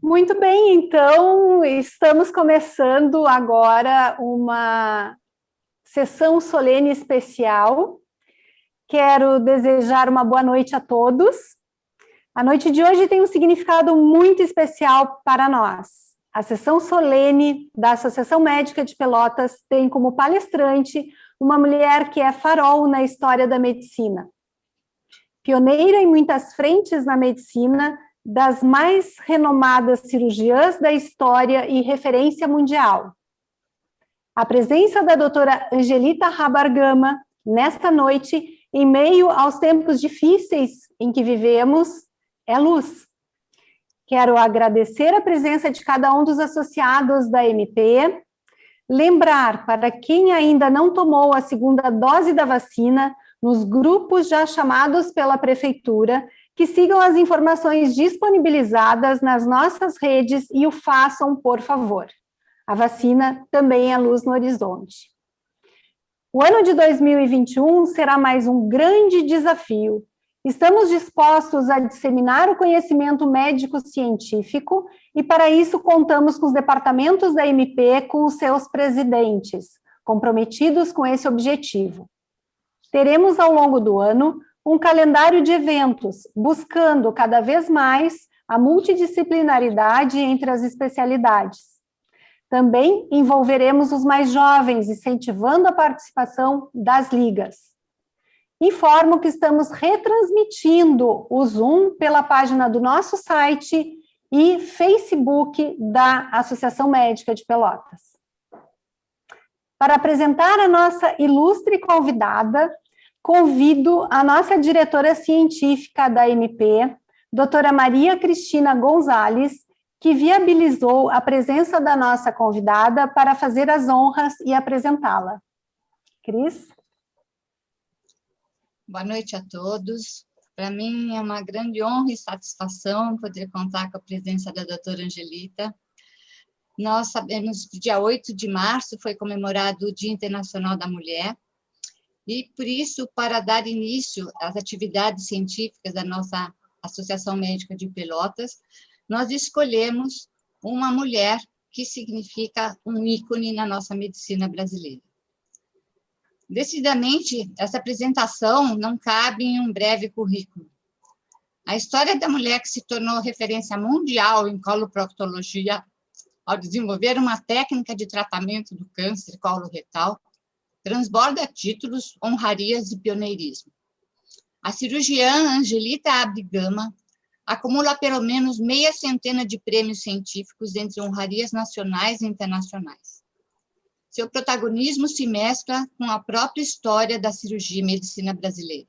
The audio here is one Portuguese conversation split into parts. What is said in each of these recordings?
Muito bem, então estamos começando agora uma sessão solene especial. Quero desejar uma boa noite a todos. A noite de hoje tem um significado muito especial para nós. A sessão solene da Associação Médica de Pelotas tem como palestrante uma mulher que é farol na história da medicina. Pioneira em muitas frentes na medicina, das mais renomadas cirurgiãs da história e referência mundial. A presença da doutora Angelita Rabargama, nesta noite, em meio aos tempos difíceis em que vivemos, é luz. Quero agradecer a presença de cada um dos associados da MP, lembrar para quem ainda não tomou a segunda dose da vacina, nos grupos já chamados pela Prefeitura, que sigam as informações disponibilizadas nas nossas redes e o façam, por favor. A vacina também é luz no horizonte. O ano de 2021 será mais um grande desafio. Estamos dispostos a disseminar o conhecimento médico-científico e, para isso, contamos com os departamentos da MP, com os seus presidentes, comprometidos com esse objetivo. Teremos, ao longo do ano, um calendário de eventos, buscando cada vez mais a multidisciplinaridade entre as especialidades. Também envolveremos os mais jovens, incentivando a participação das ligas. Informo que estamos retransmitindo o Zoom pela página do nosso site e Facebook da Associação Médica de Pelotas. Para apresentar a nossa ilustre convidada, convido a nossa diretora científica da MP, doutora Maria Cristina Gonzalez, que viabilizou a presença da nossa convidada para fazer as honras e apresentá-la. Cris? Boa noite a todos. Para mim é uma grande honra e satisfação poder contar com a presença da doutora Angelita. Nós sabemos que dia 8 de março foi comemorado o Dia Internacional da Mulher, e por isso, para dar início às atividades científicas da nossa Associação Médica de Pelotas, nós escolhemos uma mulher que significa um ícone na nossa medicina brasileira. Decididamente, essa apresentação não cabe em um breve currículo. A história da mulher que se tornou referência mundial em coloproctologia ao desenvolver uma técnica de tratamento do câncer coloretal, transborda títulos, honrarias e pioneirismo. A cirurgiã Angelita Rabargama acumula pelo menos meia centena de prêmios científicos entre honrarias nacionais e internacionais. Seu protagonismo se mescla com a própria história da cirurgia e medicina brasileira.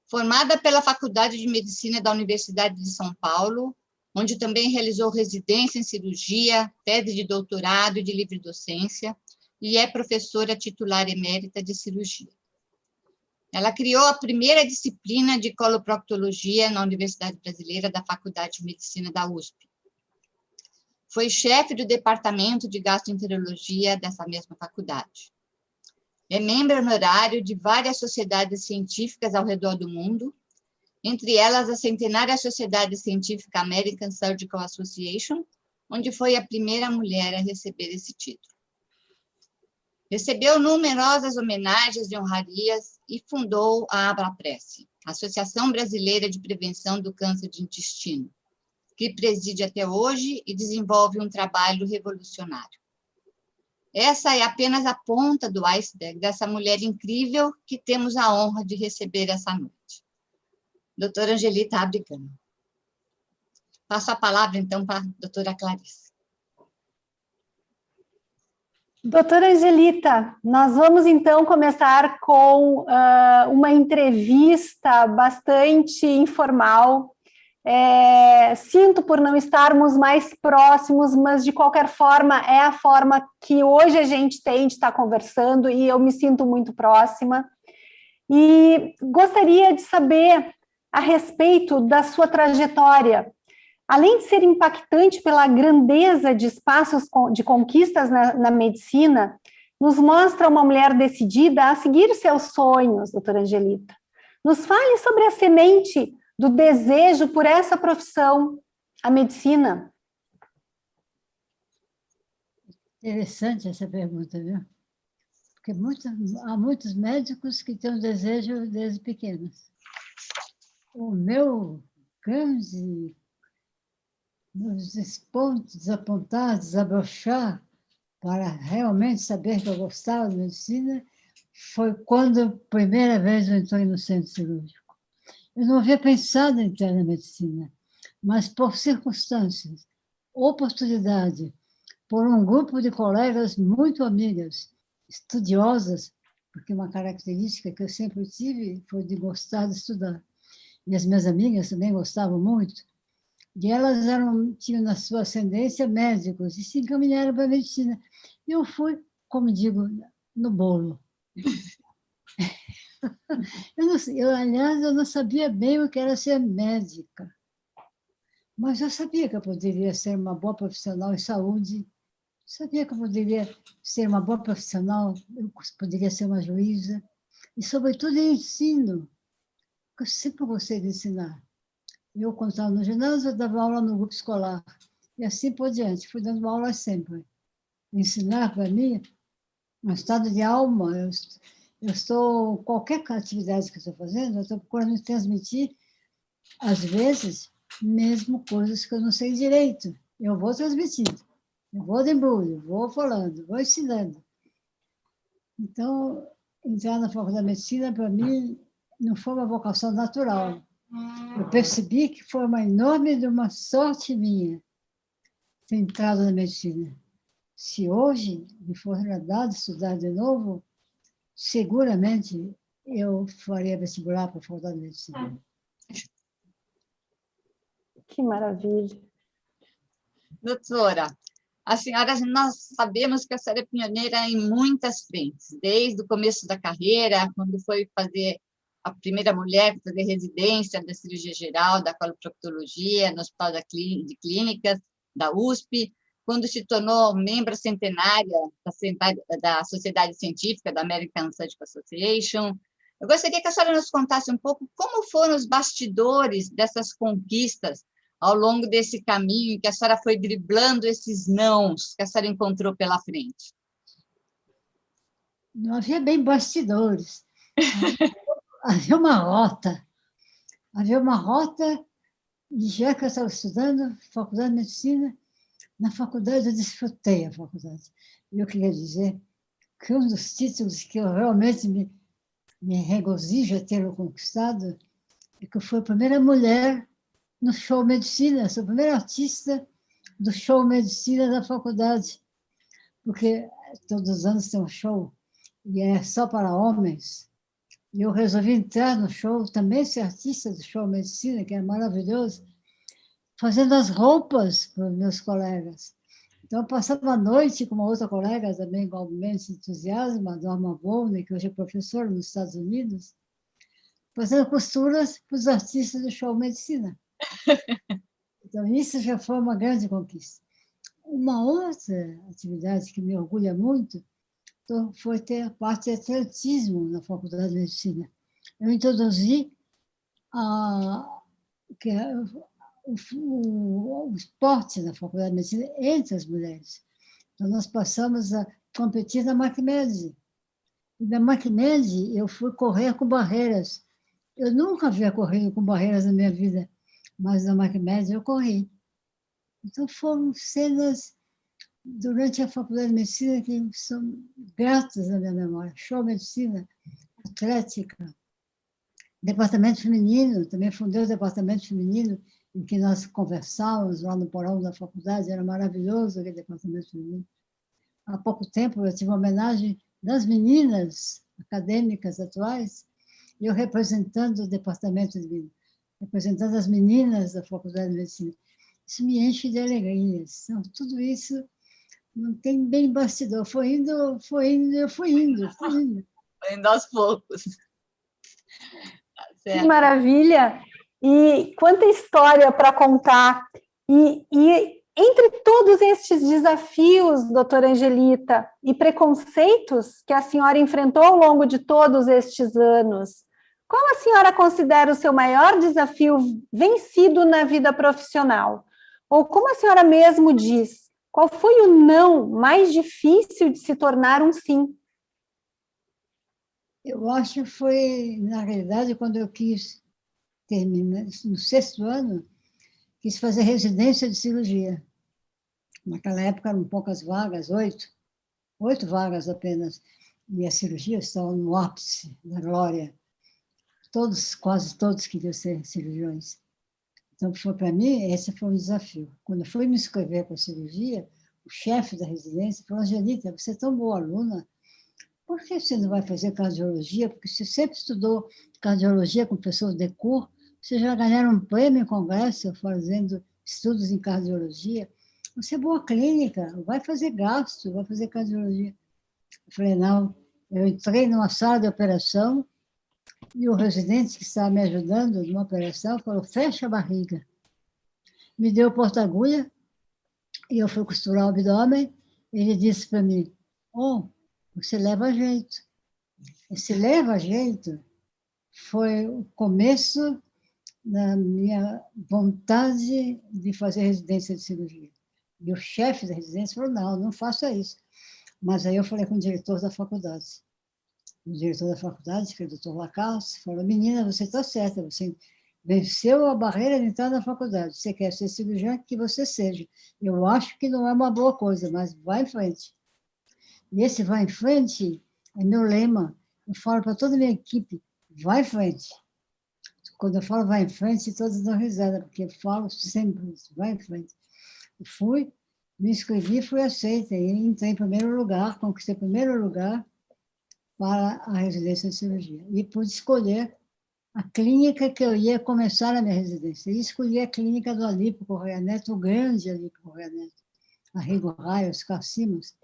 Formada pela Faculdade de Medicina da Universidade de São Paulo, onde também realizou residência em cirurgia, tese de doutorado e de livre docência, e é professora titular emérita de cirurgia. Ela criou a primeira disciplina de coloproctologia na Universidade Brasileira da Faculdade de Medicina da USP. Foi chefe do departamento de gastroenterologia dessa mesma faculdade. É membro honorário de várias sociedades científicas ao redor do mundo, entre elas a centenária Sociedade Científica American Surgical Association, onde foi a primeira mulher a receber esse título. Recebeu numerosas homenagens e honrarias e fundou a Abrapresse, Associação Brasileira de Prevenção do Câncer de Intestino, que preside até hoje e desenvolve um trabalho revolucionário. Essa é apenas a ponta do iceberg dessa mulher incrível que temos a honra de receber essa noite. Doutora Angelita Rabargama. Passo a palavra, então, para a doutora Clarice. Doutora Angelita, nós vamos, então, começar com uma entrevista bastante informal. Sinto por não estarmos mais próximos, mas, de qualquer forma, é a forma que hoje a gente tem de estar conversando e eu me sinto muito próxima. E gostaria de saber a respeito da sua trajetória. Além de ser impactante pela grandeza de espaços de conquistas na medicina, nos mostra uma mulher decidida a seguir seus sonhos, doutora Angelita. Nos fale sobre a semente do desejo por essa profissão, a medicina? Interessante essa pergunta, viu? Porque há muitos médicos que têm um desejo desde pequenos. O meu grande pontos, desapontar, desabrochar, para realmente saber que eu gostava de medicina, foi quando a primeira vez eu entrei no centro cirúrgico. Eu não havia pensado em entrar na medicina, mas por circunstâncias, oportunidade, por um grupo de colegas muito amigas, estudiosas, porque uma característica que eu sempre tive foi de gostar de estudar. E as minhas amigas também gostavam muito. E elas tinham na sua ascendência médicos e se encaminharam para a medicina. E eu fui, como digo, no bolo. Aliás, eu não sabia bem o que era ser médica, mas eu sabia que eu poderia ser uma boa profissional em saúde, sabia que eu poderia ser uma boa profissional, eu poderia ser uma juíza, e, sobretudo, em ensino, porque eu sempre gostei de ensinar. Eu, quando estava no ginásio, eu dava aula no grupo escolar, e assim por diante, fui dando aula sempre. Ensinar, para mim, um estado de alma. Eu estou, qualquer atividade que eu estou fazendo, eu estou procurando transmitir, às vezes, mesmo coisas que eu não sei direito. Eu vou transmitindo, eu vou de embrulho, vou falando, vou ensinando. Então, entrar na faculdade de medicina, para mim, não foi uma vocação natural. Eu percebi que foi uma enorme de uma sorte minha ter entrado na medicina. Se hoje me for dado estudar de novo, seguramente eu faria vestibular para a faculdade de medicina. Que maravilha. Doutora, a senhora, nós sabemos que a senhora é pioneira em muitas frentes, desde o começo da carreira, quando foi fazer a primeira mulher fazer residência da cirurgia geral, da coloproctologia, no Hospital de Clínicas, da USP, quando se tornou membro centenária da Sociedade Científica, da American Surgical Association. Eu gostaria que a senhora nos contasse um pouco como foram os bastidores dessas conquistas ao longo desse caminho, que a senhora foi driblando esses nãos que a senhora encontrou pela frente. Não havia bem bastidores. Havia uma rota. Havia uma rota, e já que eu estava estudando faculdade de medicina, na faculdade eu desfrutei a faculdade. E eu queria dizer que um dos títulos que eu realmente me regozijo a ter conquistado é que eu fui a primeira mulher no show medicina, sou a primeira artista do show medicina da faculdade, porque todos os anos tem um show e é só para homens. E eu resolvi entrar no show, também ser artista do show medicina, que é maravilhoso, fazendo as roupas para os meus colegas. Então, eu passava a noite com uma outra colega, também igualmente entusiasma, a Norma Volney, que hoje é professora nos Estados Unidos, fazendo costuras para os artistas do show medicina. Então, isso já foi uma grande conquista. Uma outra atividade que me orgulha muito foi ter a parte de atletismo na Faculdade de Medicina. Eu introduzi o esporte na Faculdade de Medicina entre as mulheres. Então, nós passamos a competir na Macmed. E na Macmed, eu fui correr com barreiras. Eu nunca havia corrido com barreiras na minha vida, mas na Macmed eu corri. Então, foram cenas durante a Faculdade de Medicina que são gratas na minha memória. Show medicina, atlética, departamento feminino, também fundei o departamento feminino, em que nós conversávamos lá no porão da faculdade, era maravilhoso aquele departamento feminino. Há pouco tempo eu tive uma homenagem das meninas acadêmicas atuais, e eu representando o departamento de meninas, representando as meninas da Faculdade de Medicina. Isso me enche de alegrias. Então, tudo isso não tem bem bastidor. Foi indo, eu fui indo. Foi indo aos poucos. Que maravilha! E quanta história para contar. E entre todos estes desafios, doutora Angelita, e preconceitos que a senhora enfrentou ao longo de todos estes anos, qual a senhora considera o seu maior desafio vencido na vida profissional? Ou como a senhora mesmo diz, qual foi o não mais difícil de se tornar um sim? Eu acho que foi, na realidade, quando eu quis terminar, no 6º ano, quis fazer residência de cirurgia. Naquela época eram poucas vagas, 8 vagas apenas. E as cirurgias estavam no ápice da glória. Todos, quase todos queriam ser cirurgiões. Então, para mim, esse foi um desafio. Quando eu fui me inscrever para a cirurgia, o chefe da residência falou: Angelita, você é tão boa aluna, por que você não vai fazer cardiologia? Porque você sempre estudou cardiologia com pessoas de cor, você já ganharam um prêmio em congresso fazendo estudos em cardiologia. Você é boa clínica, vai fazer gasto, vai fazer cardiologia. Eu falei, não. Eu entrei numa sala de operação e o residente que estava me ajudando numa operação falou, fecha a barriga. Me deu o porta-agulha e eu fui costurar o abdômen. Ele disse para mim, oh, você leva jeito. Esse leva jeito foi o começo da minha vontade de fazer residência de cirurgia. E o chefe da residência falou, não, não faça isso. Mas aí eu falei com o diretor da faculdade. O diretor da faculdade, que é o doutor Lacasse, falou, menina, você está certa, você venceu a barreira de entrar na faculdade, você quer ser cirurgiã, que você seja. Eu acho que não é uma boa coisa, mas vai em frente. E esse vai em frente é meu lema. Eu falo para toda a minha equipe, vai em frente. Quando eu falo vai em frente, todos dão risada, porque eu falo sempre isso, vai em frente. Eu fui, me inscrevi, fui aceita, e entrei em primeiro lugar, conquistei primeiro lugar para a residência de cirurgia. E pude escolher a clínica que eu ia começar a minha residência. E escolhi a clínica do Alípio Correia Neto, o grande Alípio Correia Neto, a Rigo Raio, os Simons.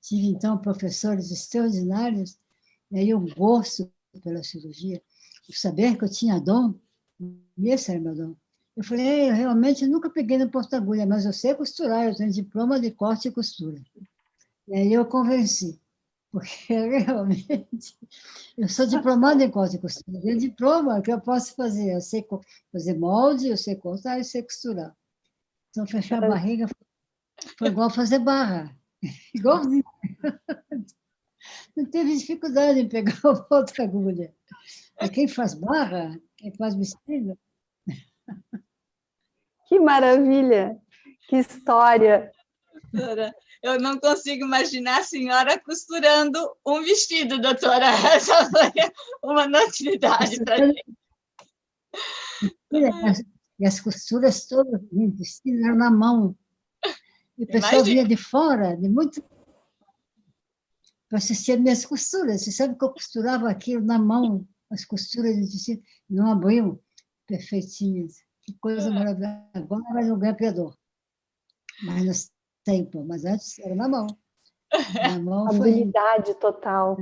Tive, então, professores extraordinários, e aí o gosto pela cirurgia, o saber que eu tinha dom, e esse era meu dom. Eu falei, eu realmente nunca peguei no porta-agulha, mas eu sei costurar, eu tenho diploma de corte e costura. E aí eu convenci, porque realmente eu sou diplomada em corte e costura, eu tenho diploma que eu posso fazer, eu sei fazer molde, eu sei cortar e sei costurar. Então, fechar a barriga foi igual fazer barra, igualzinho. Não teve dificuldade em pegar outra agulha. E quem faz barra, quem faz vestido... Que maravilha! Que história! Doutora, eu não consigo imaginar a senhora costurando um vestido, doutora. Essa foi uma novidade para mim. E as costuras todas, vestido era na mão. E o pessoal vinha de fora, de muito... para assistir as minhas costuras. Você sabe que eu costurava aquilo na mão, as costuras de tecido, não abriam perfeitinhas. Que coisa maravilhosa. Agora no grampeador. Mas no tempo, mas antes era na mão. Na mão foi... Habilidade total.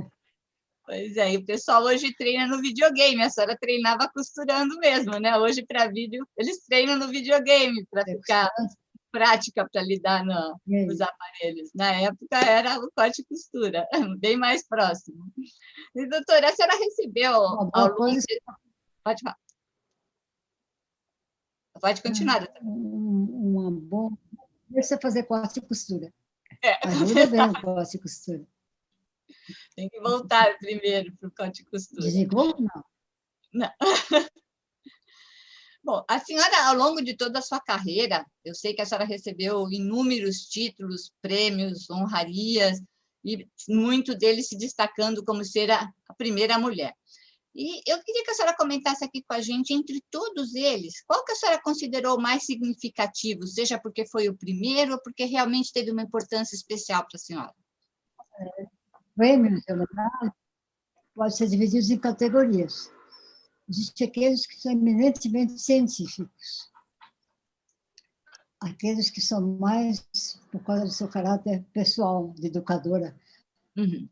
Pois é, e o pessoal hoje treina no videogame. A senhora treinava costurando mesmo, né? Hoje, para vídeo, eles treinam no videogame para ficar prática para lidar nos aparelhos. Na época era o corte e costura, bem mais próximo. E, doutora, a senhora recebeu ao longo de... Pode falar. Pode continuar, doutora. Uma boa... Deixa eu fazer corte e costura. É. Ajuda bem o corte e costura. Tem que voltar primeiro para o corte e costura. Desligou? Não. Não. Bom, a senhora, ao longo de toda a sua carreira, eu sei que a senhora recebeu inúmeros títulos, prêmios, honrarias, e muito deles se destacando como ser a primeira mulher. E eu queria que a senhora comentasse aqui com a gente, entre todos eles, qual que a senhora considerou mais significativo, seja porque foi o primeiro ou porque realmente teve uma importância especial para a senhora? Prêmios, pode ser divididos em categorias. Existem aqueles que são eminentemente científicos, aqueles que são mais por causa do seu caráter pessoal, de educadora. Uhum.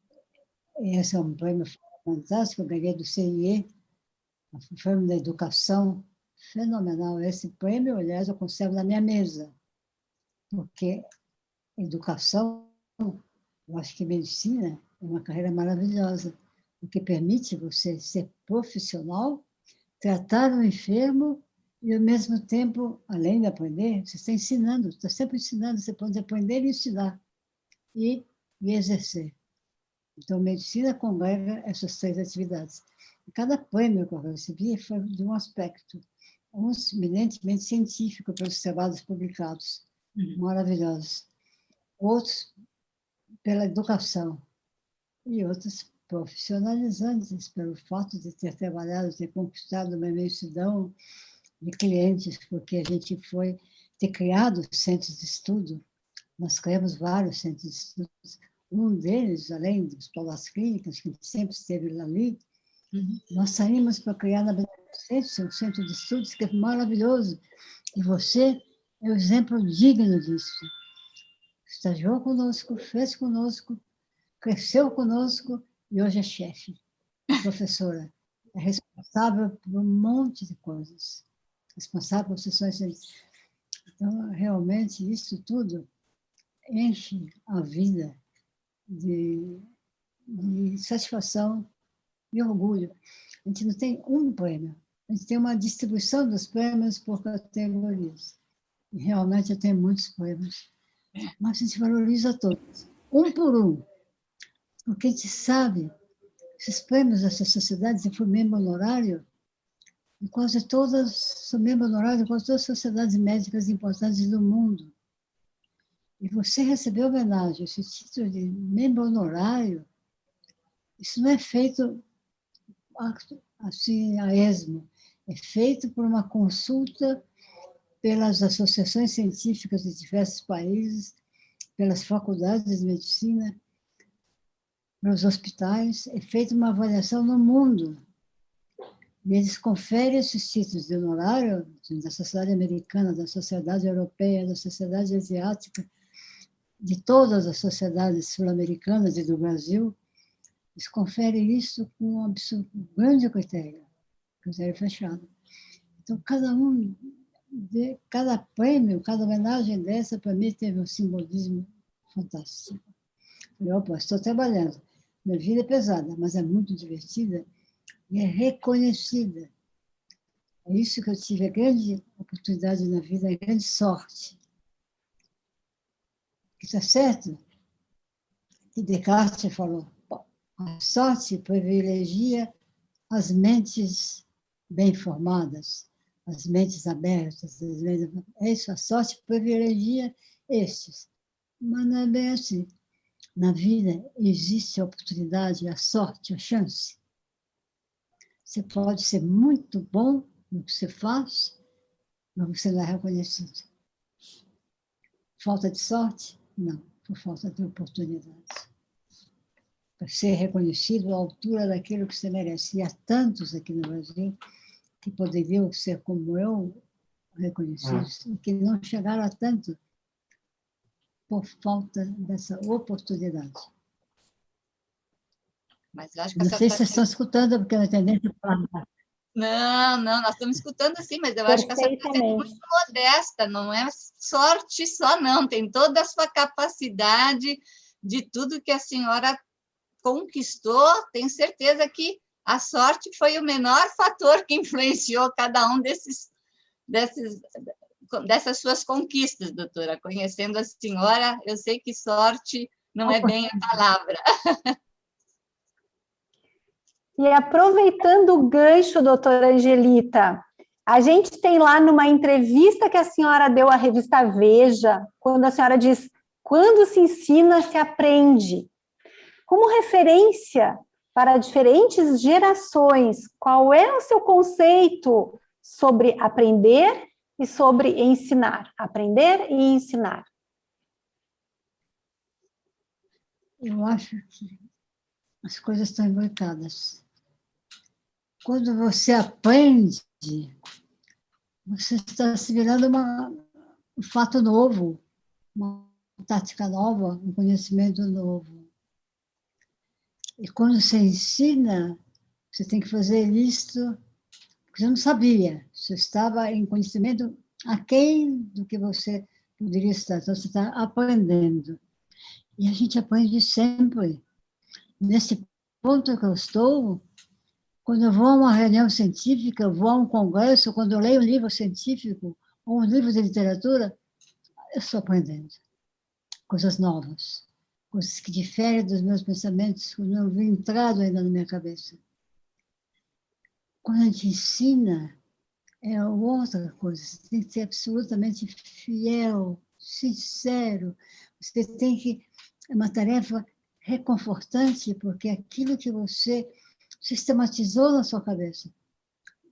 Esse é um prêmio fantástico, eu ganhei do CIE, o prêmio da educação, fenomenal. Esse prêmio, aliás, eu conservo na minha mesa, porque educação, eu acho que medicina é uma carreira maravilhosa, porque permite você ser profissional, tratar o enfermo E, ao mesmo tempo, além de aprender, você está ensinando, está sempre ensinando, você pode aprender e ensinar, e exercer. Então, medicina congrega essas 3 atividades. E cada prêmio que eu recebi foi de um aspecto, uns eminentemente científicos pelos trabalhos publicados, maravilhosos, outros pela educação, e outros profissionalizantes, pelo fato de ter trabalhado, ter conquistado uma imensidão de clientes, porque a gente foi ter criado centros de estudo. Nós criamos vários centros de estudo. Um deles, além das escolas clínicas, que sempre esteve ali, nós saímos para criar na Beneficência um centro de estudos que é maravilhoso. E você é o exemplo digno disso. Estagiou conosco, fez conosco, cresceu conosco e hoje é chefe, professora. É responsável por um monte de coisas. Responsável por sessões. Então, realmente, isso tudo enche a vida de satisfação e orgulho. A gente não tem um prêmio, a gente tem uma distribuição dos prêmios por categorias. E realmente eu tenho muitos prêmios, mas a gente valoriza todos, um por um, porque a gente sabe que esses prêmios dessa sociedade, se for membro honorário, e quase todas são membros honorários de quase todas as sociedades médicas importantes do mundo. E você receber homenagem, esse título de membro honorário, isso não é feito assim a esmo, é feito por uma consulta pelas associações científicas de diversos países, pelas faculdades de medicina, pelos hospitais, é feita uma avaliação no mundo. E eles conferem esses títulos de honorário da sociedade americana, da sociedade europeia, da sociedade asiática, de todas as sociedades sul-americanas e do Brasil. Eles conferem isso com um grande critério fechado. Então, cada prêmio, cada homenagem dessa, para mim, teve um simbolismo fantástico. Falei, opa, estou trabalhando. Minha vida é pesada, mas é muito divertida e é reconhecida. É isso que eu tive a grande oportunidade na vida, a grande sorte. Está certo? E Descartes falou, a sorte privilegia as mentes bem formadas, as mentes abertas. É isso, a sorte privilegia estes. Mas não é bem assim. Na vida existe a oportunidade, a sorte, a chance. Você pode ser muito bom no que você faz, mas você não é reconhecido. Falta de sorte? Não, por falta de oportunidades. Para ser reconhecido à altura daquilo que você merece. E há tantos aqui no Brasil que poderiam ser como eu, reconhecidos, e que não chegaram a tanto por falta dessa oportunidade. Mas eu acho que não sei se vocês estão escutando, porque a tendência é falar. Não, nós estamos escutando sim, mas eu acho que essa coisa é muito modesta, não é sorte só, não. Tem toda a sua capacidade de tudo que a senhora conquistou. Tenho certeza que a sorte foi o menor fator que influenciou cada um dessas suas conquistas, doutora. Conhecendo a senhora, eu sei que sorte não é bem a palavra. E aproveitando o gancho, doutora Angelita, a gente tem lá numa entrevista que a senhora deu à revista Veja, quando a senhora diz, quando se ensina, se aprende. Como referência para diferentes gerações, qual é o seu conceito sobre aprender e sobre ensinar? Aprender e ensinar. Eu acho que as coisas estão embarcadas. Quando você aprende, você está se virando um fato novo, uma tática nova, um conhecimento novo. E quando você ensina, você tem que fazer isso porque você não sabia. Você estava em conhecimento aquém do que você poderia estar. Então, você está aprendendo. E a gente aprende sempre. Nesse ponto que eu estou, Quando eu vou a uma reunião científica, eu vou a um congresso, quando eu leio um livro científico ou um livro de literatura, eu estou aprendendo coisas novas, coisas que diferem dos meus pensamentos, que não havia entrado ainda na minha cabeça. Quando a gente ensina, é outra coisa. Você tem que ser absolutamente fiel, sincero. Você tem que... É uma tarefa reconfortante, porque aquilo que você sistematizou na sua cabeça,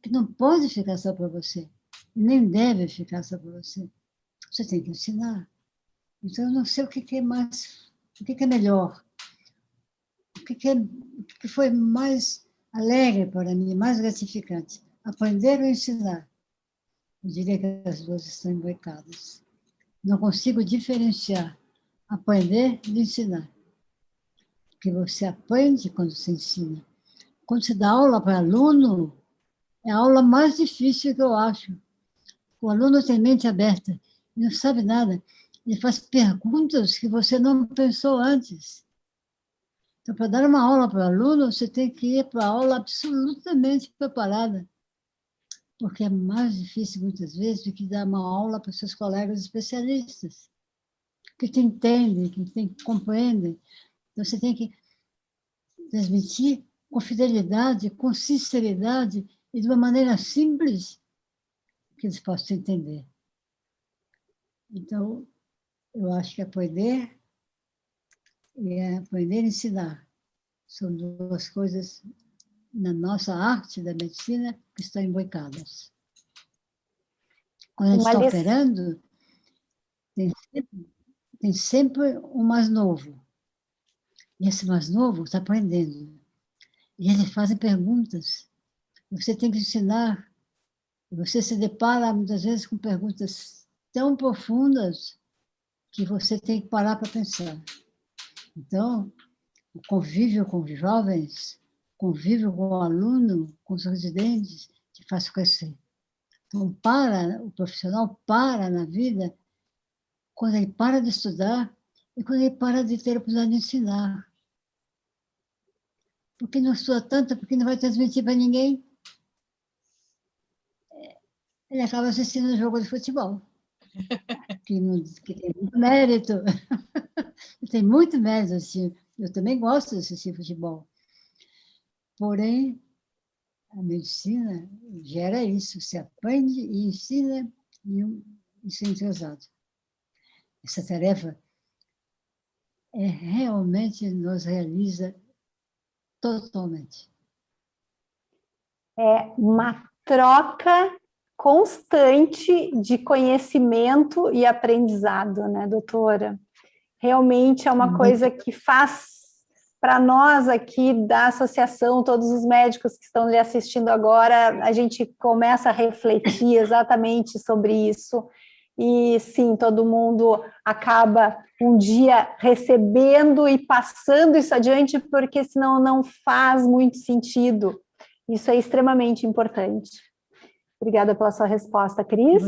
que não pode ficar só para você, nem deve ficar só para você. Você tem que ensinar. Então, eu não sei o que é mais, o que é melhor, o que foi mais alegre para mim, mais gratificante. Aprender ou ensinar? Eu diria que as duas estão imbricadas. Não consigo diferenciar aprender de ensinar. Porque você aprende quando você ensina. Quando você dá aula para aluno, é a aula mais difícil que eu acho. O aluno tem mente aberta, não sabe nada. Ele faz perguntas que você não pensou antes. Então, para dar uma aula para o aluno, você tem que ir para a aula absolutamente preparada, porque é mais difícil, muitas vezes, do que dar uma aula para seus colegas especialistas, que te entendem, que compreendem. Então, você tem que transmitir com fidelidade, com sinceridade e de uma maneira simples que eles possam entender. Então, eu acho que aprender e aprender a ensinar são duas coisas na nossa arte da medicina que estão imbricadas. Quando a gente está operando, tem sempre um mais novo. E esse mais novo está aprendendo. E eles fazem perguntas. Você tem que ensinar. Você se depara, muitas vezes, com perguntas tão profundas que você tem que parar para pensar. Então, o convívio com os jovens, convívio com o aluno, com os residentes, te faz crescer. Então, o profissional para na vida quando ele para de estudar e quando ele para de ter a oportunidade de ensinar. Porque não estuda tanto, porque não vai transmitir para ninguém. Ele acaba assistindo um jogo de futebol, que tem muito mérito. Tem muito mérito assistir. Eu também gosto de assistir futebol. Porém, a medicina gera isso. Você aprende e ensina isso é entrosado. Essa tarefa realmente nos realiza totalmente. É uma troca constante de conhecimento e aprendizado, né, doutora? Realmente é uma coisa que faz para nós aqui da associação, todos os médicos que estão lhe assistindo agora, a gente começa a refletir exatamente sobre isso. E sim, todo mundo acaba um dia recebendo e passando isso adiante, porque senão não faz muito sentido. Isso é extremamente importante. Obrigada pela sua resposta, Cris.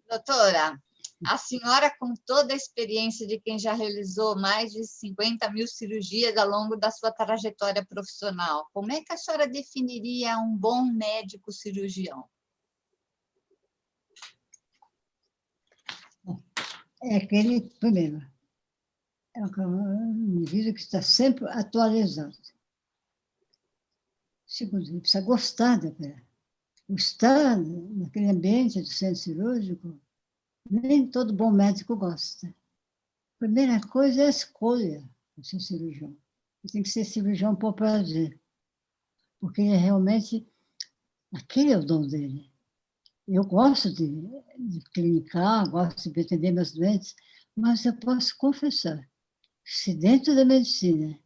Doutora, a senhora, com toda a experiência de quem já realizou mais de 50.000 cirurgias ao longo da sua trajetória profissional, como é que a senhora definiria um bom médico cirurgião? É aquele, primeiro, é um indivíduo que está sempre atualizado. Segundo, ele precisa gostar da operação. Estar naquele ambiente do centro cirúrgico, nem todo bom médico gosta. A primeira coisa é a escolha de ser cirurgião. Ele tem que ser cirurgião por prazer, porque ele realmente, aquele é o dom dele. Eu gosto de clinicar, gosto de atender meus doentes, mas eu posso confessar, se dentro da medicina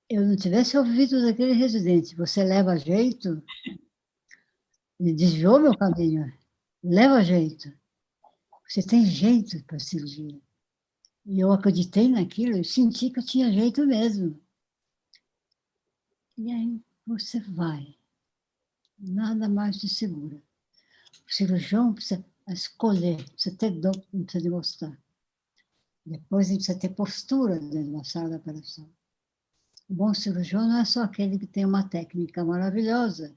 eu não tivesse ouvido daquele residente, você leva jeito, ele desviou meu caminho, leva jeito. Você tem jeito para a cirurgia. E eu acreditei naquilo, eu senti que eu tinha jeito mesmo. E aí você vai. Nada mais te segura. O cirurgião precisa escolher, precisa ter dom, não precisa de gostar. Depois ele precisa ter postura dentro da sala da operação. O bom cirurgião não é só aquele que tem uma técnica maravilhosa.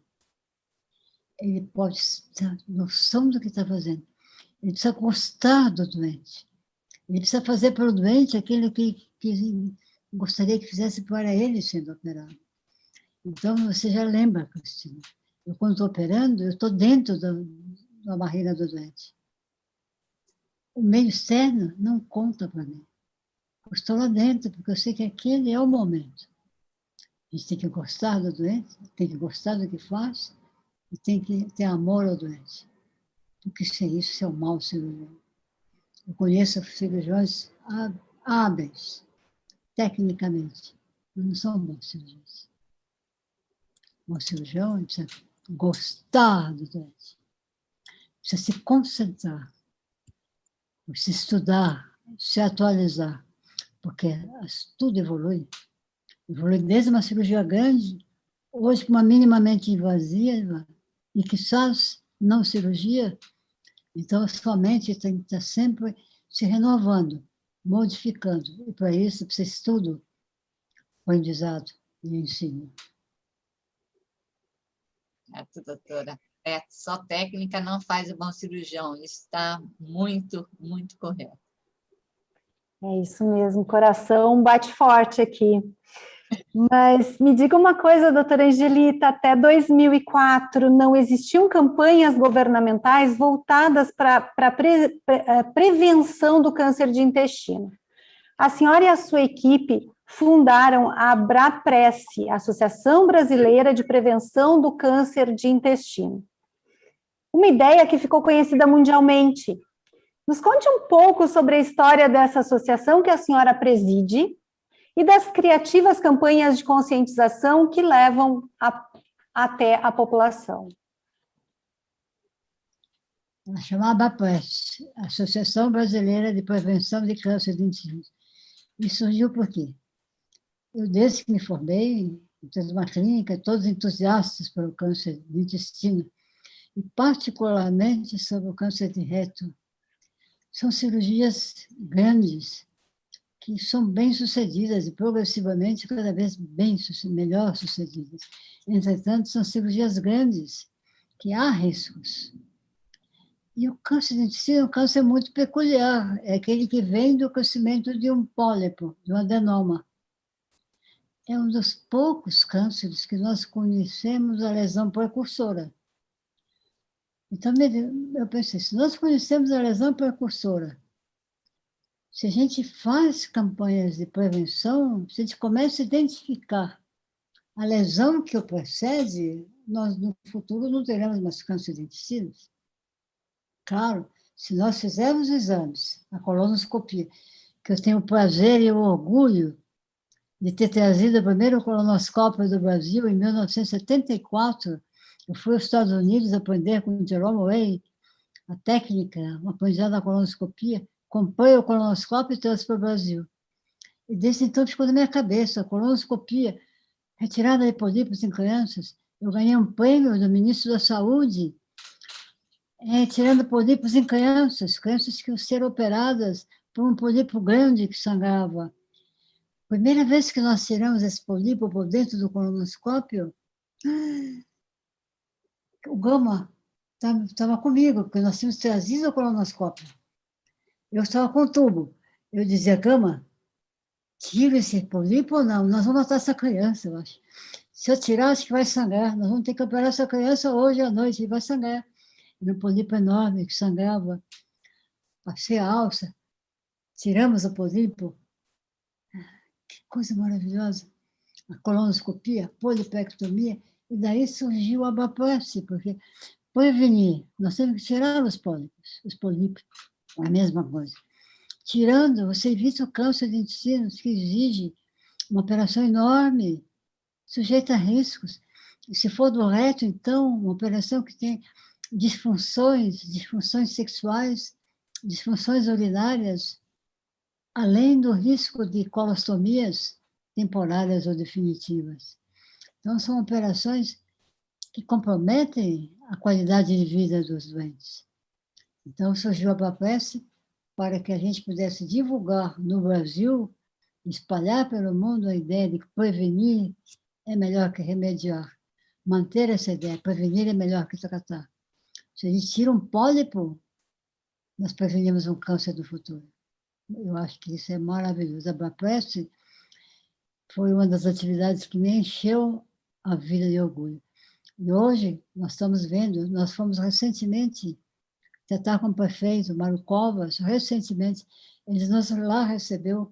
Ele pode ter noção do que está fazendo. Ele precisa gostar do doente. Ele precisa fazer para o doente aquilo que gostaria que fizesse para ele sendo operado. Então, você já lembra, Cristina. Eu, quando estou operando, eu estou dentro da barriga do doente. O meio externo não conta para mim. Eu estou lá dentro, porque eu sei que aquele é o momento. A gente tem que gostar do doente, tem que gostar do que faz, e tem que ter amor ao doente. Porque sem isso, você é um mau cirurgião. Eu conheço cirurgiões hábeis, tecnicamente, mas não são bons cirurgiões. Um cirurgião precisa gostar do doente, precisa se concentrar, precisa estudar, se atualizar, porque tudo evolui. Evolui desde uma cirurgia grande, hoje para uma minimamente invasiva, e quizás não cirurgia. Então, a sua mente tem que estar sempre se renovando, modificando. E para isso, precisa estudo, aprendizado e ensino. Doutora. Só técnica não faz o bom cirurgião. Isso está muito, muito correto. É isso mesmo, coração bate forte aqui. Mas me diga uma coisa, doutora Angelita, até 2004 não existiam campanhas governamentais voltadas para a prevenção do câncer de intestino. A senhora e a sua equipe fundaram a ABRAPRESS, Associação Brasileira de Prevenção do Câncer de Intestino. Uma ideia que ficou conhecida mundialmente. Nos conte um pouco sobre a história dessa associação que a senhora preside e das criativas campanhas de conscientização que levam até a população. Ela chama ABRAPRESS, Associação Brasileira de Prevenção de Câncer de Intestino. E surgiu por quê? Eu, desde que me formei, tenho uma clínica, todos entusiastas pelo câncer de intestino, e particularmente sobre o câncer de reto. São cirurgias grandes, que são bem-sucedidas e progressivamente cada vez melhor sucedidas. Entretanto, são cirurgias grandes, que há riscos. E o câncer de intestino é um câncer muito peculiar, é aquele que vem do crescimento de um pólipo, de um adenoma. É um dos poucos cânceres que nós conhecemos a lesão precursora. Então, eu pensei, se nós conhecemos a lesão precursora, se a gente faz campanhas de prevenção, se a gente começa a identificar a lesão que o precede, nós no futuro não teremos mais câncer de intestino. Claro, se nós fizermos exames, a colonoscopia, que eu tenho o prazer e o orgulho de ter trazido o primeiro colonoscópio do Brasil em 1974, eu fui aos Estados Unidos aprender com o Jerome Way a técnica, uma aprendizado da colonoscopia, comprei o colonoscópio e trouxe para o Brasil. E desde então ficou na minha cabeça, a colonoscopia, retirada de polípos em crianças. Eu ganhei um prêmio do ministro da Saúde, tirando polípos em crianças que iam ser operadas por um polípo grande que sangrava. Primeira vez que nós tiramos esse polípo por dentro do colonoscópio, o Gama estava comigo, porque nós tínhamos trazido o colonoscópio. Eu estava com o tubo. Eu dizia, Gama, tira esse polipo ou não? Nós vamos matar essa criança, eu acho. Se eu tirar, acho que vai sangrar. Nós vamos ter que operar essa criança hoje à noite, e vai sangrar. Era um polipo enorme que sangrava. Passei a alça, tiramos o polipo. Que coisa maravilhosa. A colonoscopia, a polipectomia, e daí surgiu a ABRAPRESS, porque prevenir, nós temos que tirar os polípos, a mesma coisa. Tirando, você evita o câncer de intestino, que exige uma operação enorme, sujeita a riscos. E se for do reto, então, uma operação que tem disfunções sexuais, disfunções urinárias, além do risco de colostomias temporárias ou definitivas. Então, são operações que comprometem a qualidade de vida dos doentes. Então, surgiu a ABRAPRESS para que a gente pudesse divulgar no Brasil espalhar pelo mundo a ideia de que prevenir é melhor que remediar. Manter essa ideia, prevenir é melhor que tratar. Se a gente tira um pólipo, nós prevenimos um câncer do futuro. Eu acho que isso é maravilhoso. A Abrapress foi uma das atividades que me encheu a vida de orgulho. E hoje, nós estamos vendo, nós fomos recentemente tratar com o prefeito Mário Covas, recentemente, ele nos lá recebeu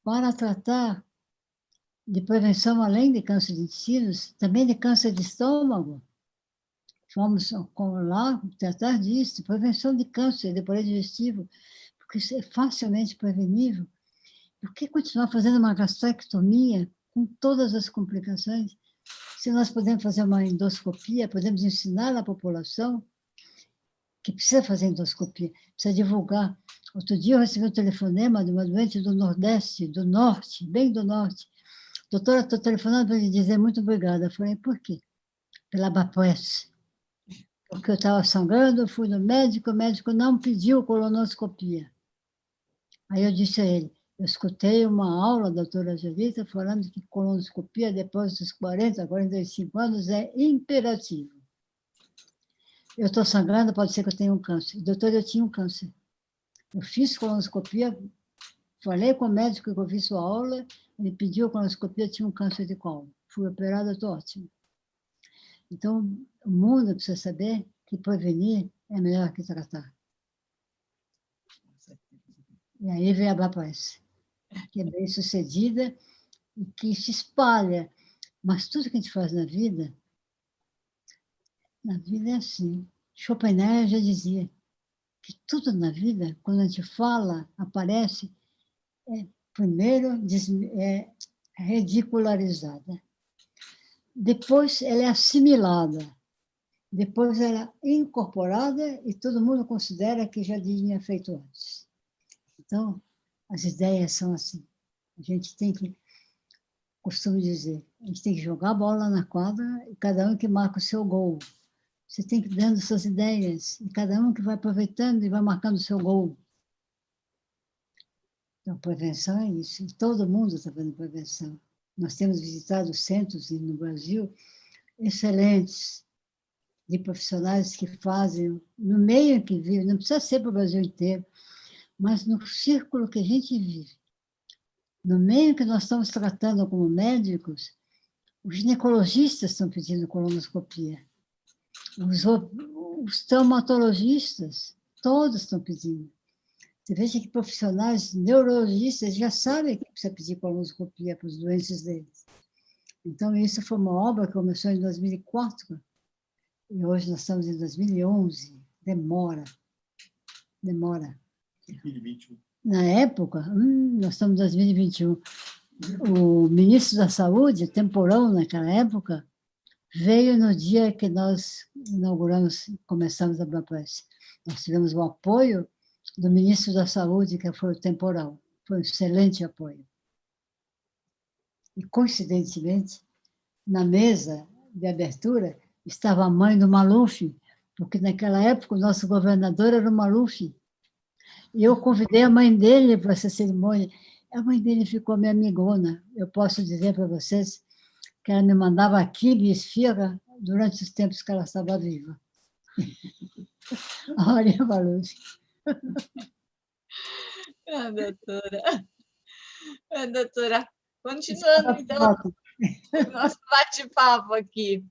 para tratar de prevenção, além de câncer de intestinos, também de câncer de estômago. Fomos lá tratar disso, prevenção de câncer de aparelho digestivo, porque isso é facilmente prevenível. Por que continuar fazendo uma gastrectomia com todas as complicações? Se nós podemos fazer uma endoscopia, podemos ensinar a população que precisa fazer endoscopia, precisa divulgar. Outro dia eu recebi um telefonema de uma doente do Nordeste, do Norte, bem do Norte. Doutora, estou telefonando para lhe dizer muito obrigada. Eu falei, por quê? Pela Abrapress. Porque eu estava sangrando, fui no médico, o médico não pediu colonoscopia. Aí eu disse a ele, eu escutei uma aula da doutora Angelita falando que colonoscopia depois dos 40, 45 anos é imperativo. Eu estou sangrando, pode ser que eu tenha um câncer. Doutor, eu tinha um câncer. Eu fiz colonoscopia, falei com o médico que eu fiz sua aula, ele pediu a colonoscopia, tinha um câncer de colo. Fui operada, estou ótima. Então, o mundo precisa saber que prevenir é melhor que tratar. E aí vem a Abrapress, que é bem sucedida e que se espalha. Mas tudo que a gente faz na vida é assim. Schopenhauer já dizia que tudo na vida, quando a gente fala, aparece, primeiro é ridicularizada. Depois ela é assimilada. Depois ela é incorporada e todo mundo considera que já tinha feito antes. Então, as ideias são assim. A gente tem que, costumo dizer, a gente tem que jogar a bola na quadra e cada um que marca o seu gol. Você tem que ir dando suas ideias e cada um que vai aproveitando e vai marcando o seu gol. Então, prevenção é isso. E todo mundo está fazendo prevenção. Nós temos visitado centros no Brasil excelentes, de profissionais que fazem, no meio em que vivem, não precisa ser para o Brasil inteiro, mas no círculo que a gente vive, no meio que nós estamos tratando como médicos, os ginecologistas estão pedindo colonoscopia, os traumatologistas, todos estão pedindo. Você veja que profissionais neurologistas já sabem que precisa pedir colonoscopia para os doentes deles. Então, isso foi uma obra que começou em 2004, e hoje nós estamos em 2011. Demora. 2021. Na época, nós estamos em 2021, o ministro da Saúde, Temporão, naquela época, veio no dia que nós começamos a Abrapress. Nós tivemos o apoio do ministro da Saúde, que foi o Temporão. Foi um excelente apoio. E, coincidentemente, na mesa de abertura, estava a mãe do Maluf, porque naquela época o nosso governador era o Maluf. E eu convidei a mãe dele para essa cerimônia. A mãe dele ficou minha amigona. Eu posso dizer para vocês que ela me mandava quibe e esfirra durante os tempos que ela estava viva. A Maria Maluf. Doutora, continuando, então, o nosso bate-papo aqui.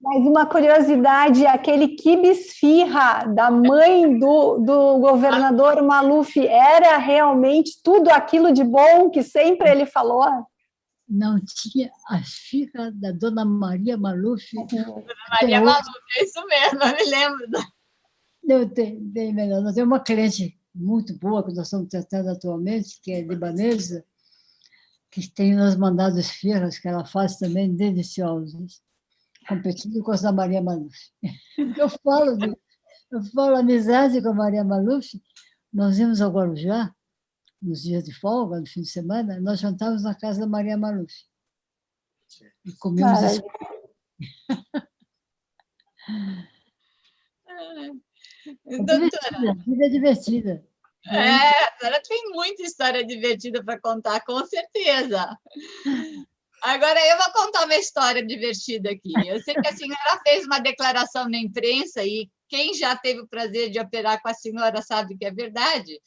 Mais uma curiosidade, aquele quibe esfirra da mãe do governador Maluf era realmente tudo aquilo de bom que sempre ele falou? Não tinha a esfirra da dona Maria Maluf. Dona Maria Maluf, é isso mesmo, eu me lembro. Nós temos uma cliente muito boa que nós estamos tratando atualmente, que é libanesa, que tem nos mandado esfirras, que ela faz também deliciosas, competindo com as da Maria Maluf. Eu falo amizade com a Maria Maluf. Nós íamos ao Guarujá, nos dias de folga, no fim de semana, nós jantávamos na casa da Maria Maluf. E comíamos isso. Doutora. A vida é divertida. A senhora tem muita história divertida para contar, com certeza. Agora, eu vou contar uma história divertida aqui. Eu sei que a senhora fez uma declaração na imprensa, e quem já teve o prazer de operar com a senhora sabe que é verdade,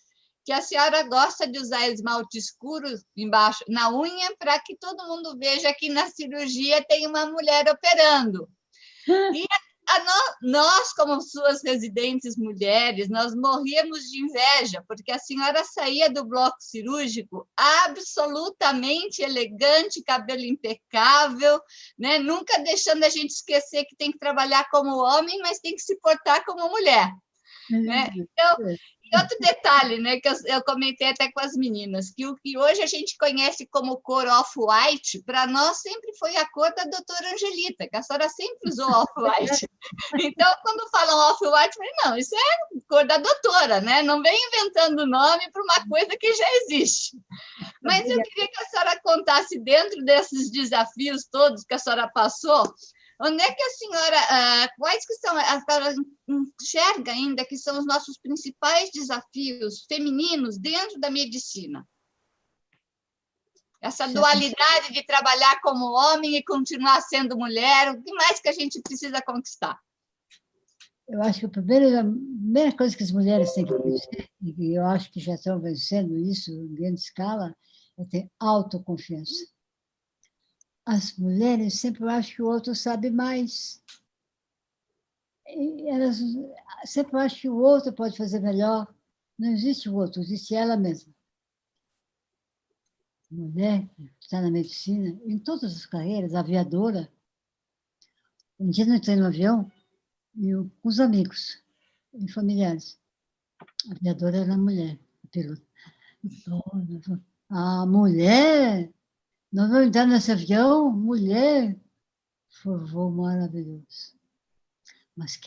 que a senhora gosta de usar esmalte escuro embaixo na unha para que todo mundo veja que na cirurgia tem uma mulher operando. E nós, como suas residentes mulheres, nós morríamos de inveja, porque a senhora saía do bloco cirúrgico absolutamente elegante, cabelo impecável, né? Nunca deixando a gente esquecer que tem que trabalhar como homem, mas tem que se portar como mulher. Né? Então, e outro detalhe, né, que eu comentei até com as meninas, que o que hoje a gente conhece como cor off-white, para nós sempre foi a cor da doutora Angelita, que a senhora sempre usou off-white. Então, quando falam off-white, eu falei, não, isso é cor da doutora, né? Não vem inventando nome para uma coisa que já existe. Mas eu queria que a senhora contasse, dentro desses desafios todos que a senhora passou, onde é que a senhora, quais que são, a senhora enxerga ainda que são os nossos principais desafios femininos dentro da medicina? Essa dualidade de trabalhar como homem e continuar sendo mulher, o que mais que a gente precisa conquistar? Eu acho que a primeira coisa que as mulheres têm que vencer, e eu acho que já estão vencendo isso em grande escala, é ter autoconfiança. As mulheres sempre acham que o outro sabe mais. Elas sempre acham que o outro pode fazer melhor. Não existe o outro, existe ela mesma. Mulher que está na medicina, em todas as carreiras, aviadora. Um dia eu entrei no avião com os amigos e familiares. A aviadora era mulher, a piloto. A mulher? Nós vamos entrar nesse avião, mulher, foi um voo maravilhoso. Mas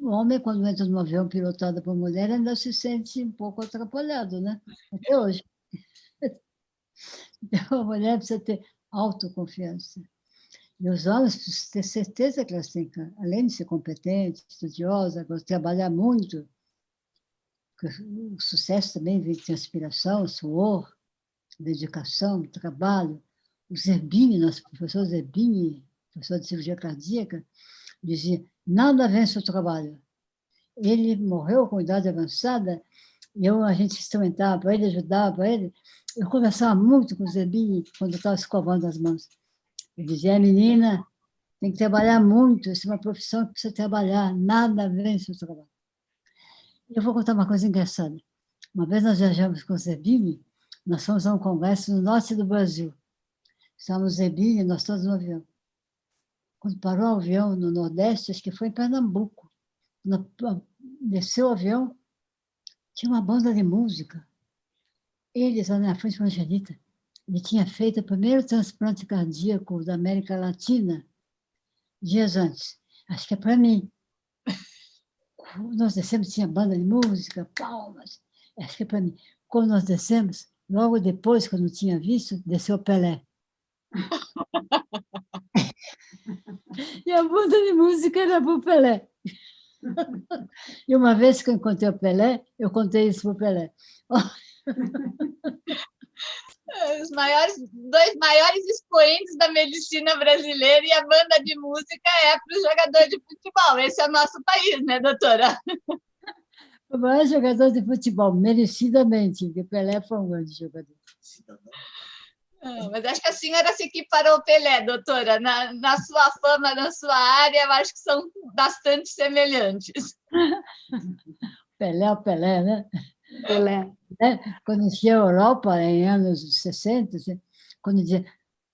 o homem, quando entra num avião pilotado por mulher, ainda se sente um pouco atrapalhado, né? Até hoje. Então, a mulher precisa ter autoconfiança. E os homens precisam ter certeza que elas têm, além de ser competentes, estudiosas, trabalhar muito, o sucesso também vem de transpiração, suor, dedicação, trabalho. O Zerbini, nosso professor Zerbini, professor de cirurgia cardíaca, dizia, nada vence o trabalho. Ele morreu com idade avançada, e a gente instrumentava para ele, ajudava para ele. Eu conversava muito com o Zerbini quando eu estava escovando as mãos. Ele dizia, menina, tem que trabalhar muito, isso é uma profissão que precisa trabalhar, nada vence o trabalho. Eu vou contar uma coisa engraçada. Uma vez nós viajamos com o Zerbini, nós fomos a um congresso no norte do Brasil. Estávamos Zerbini, nós todos no avião. Quando parou o avião no Nordeste, acho que foi em Pernambuco, desceu o avião, tinha uma banda de música. Eles, lá na frente com a Angelita, ele tinha feito o primeiro transplante cardíaco da América Latina, dias antes. Acho que é para mim. Nós descemos, tinha banda de música, palmas. Acho que é para mim. Quando nós descemos, logo depois, quando eu tinha visto, desceu o Pelé. E a banda de música era para o Pelé. E uma vez que eu encontrei o Pelé, eu contei isso para o Pelé. Os dois maiores expoentes da medicina brasileira, e a banda de música é para o jogador de futebol. Esse é o nosso país, né, doutora? O maior jogador de futebol, merecidamente, porque Pelé foi um grande jogador. Mas acho que a senhora se equiparou ao Pelé, doutora. Na sua fama, na sua área, eu acho que são bastante semelhantes. Pelé é o Pelé, né? Pelé. Quando eu fui à Europa, em anos 60, quando dizia,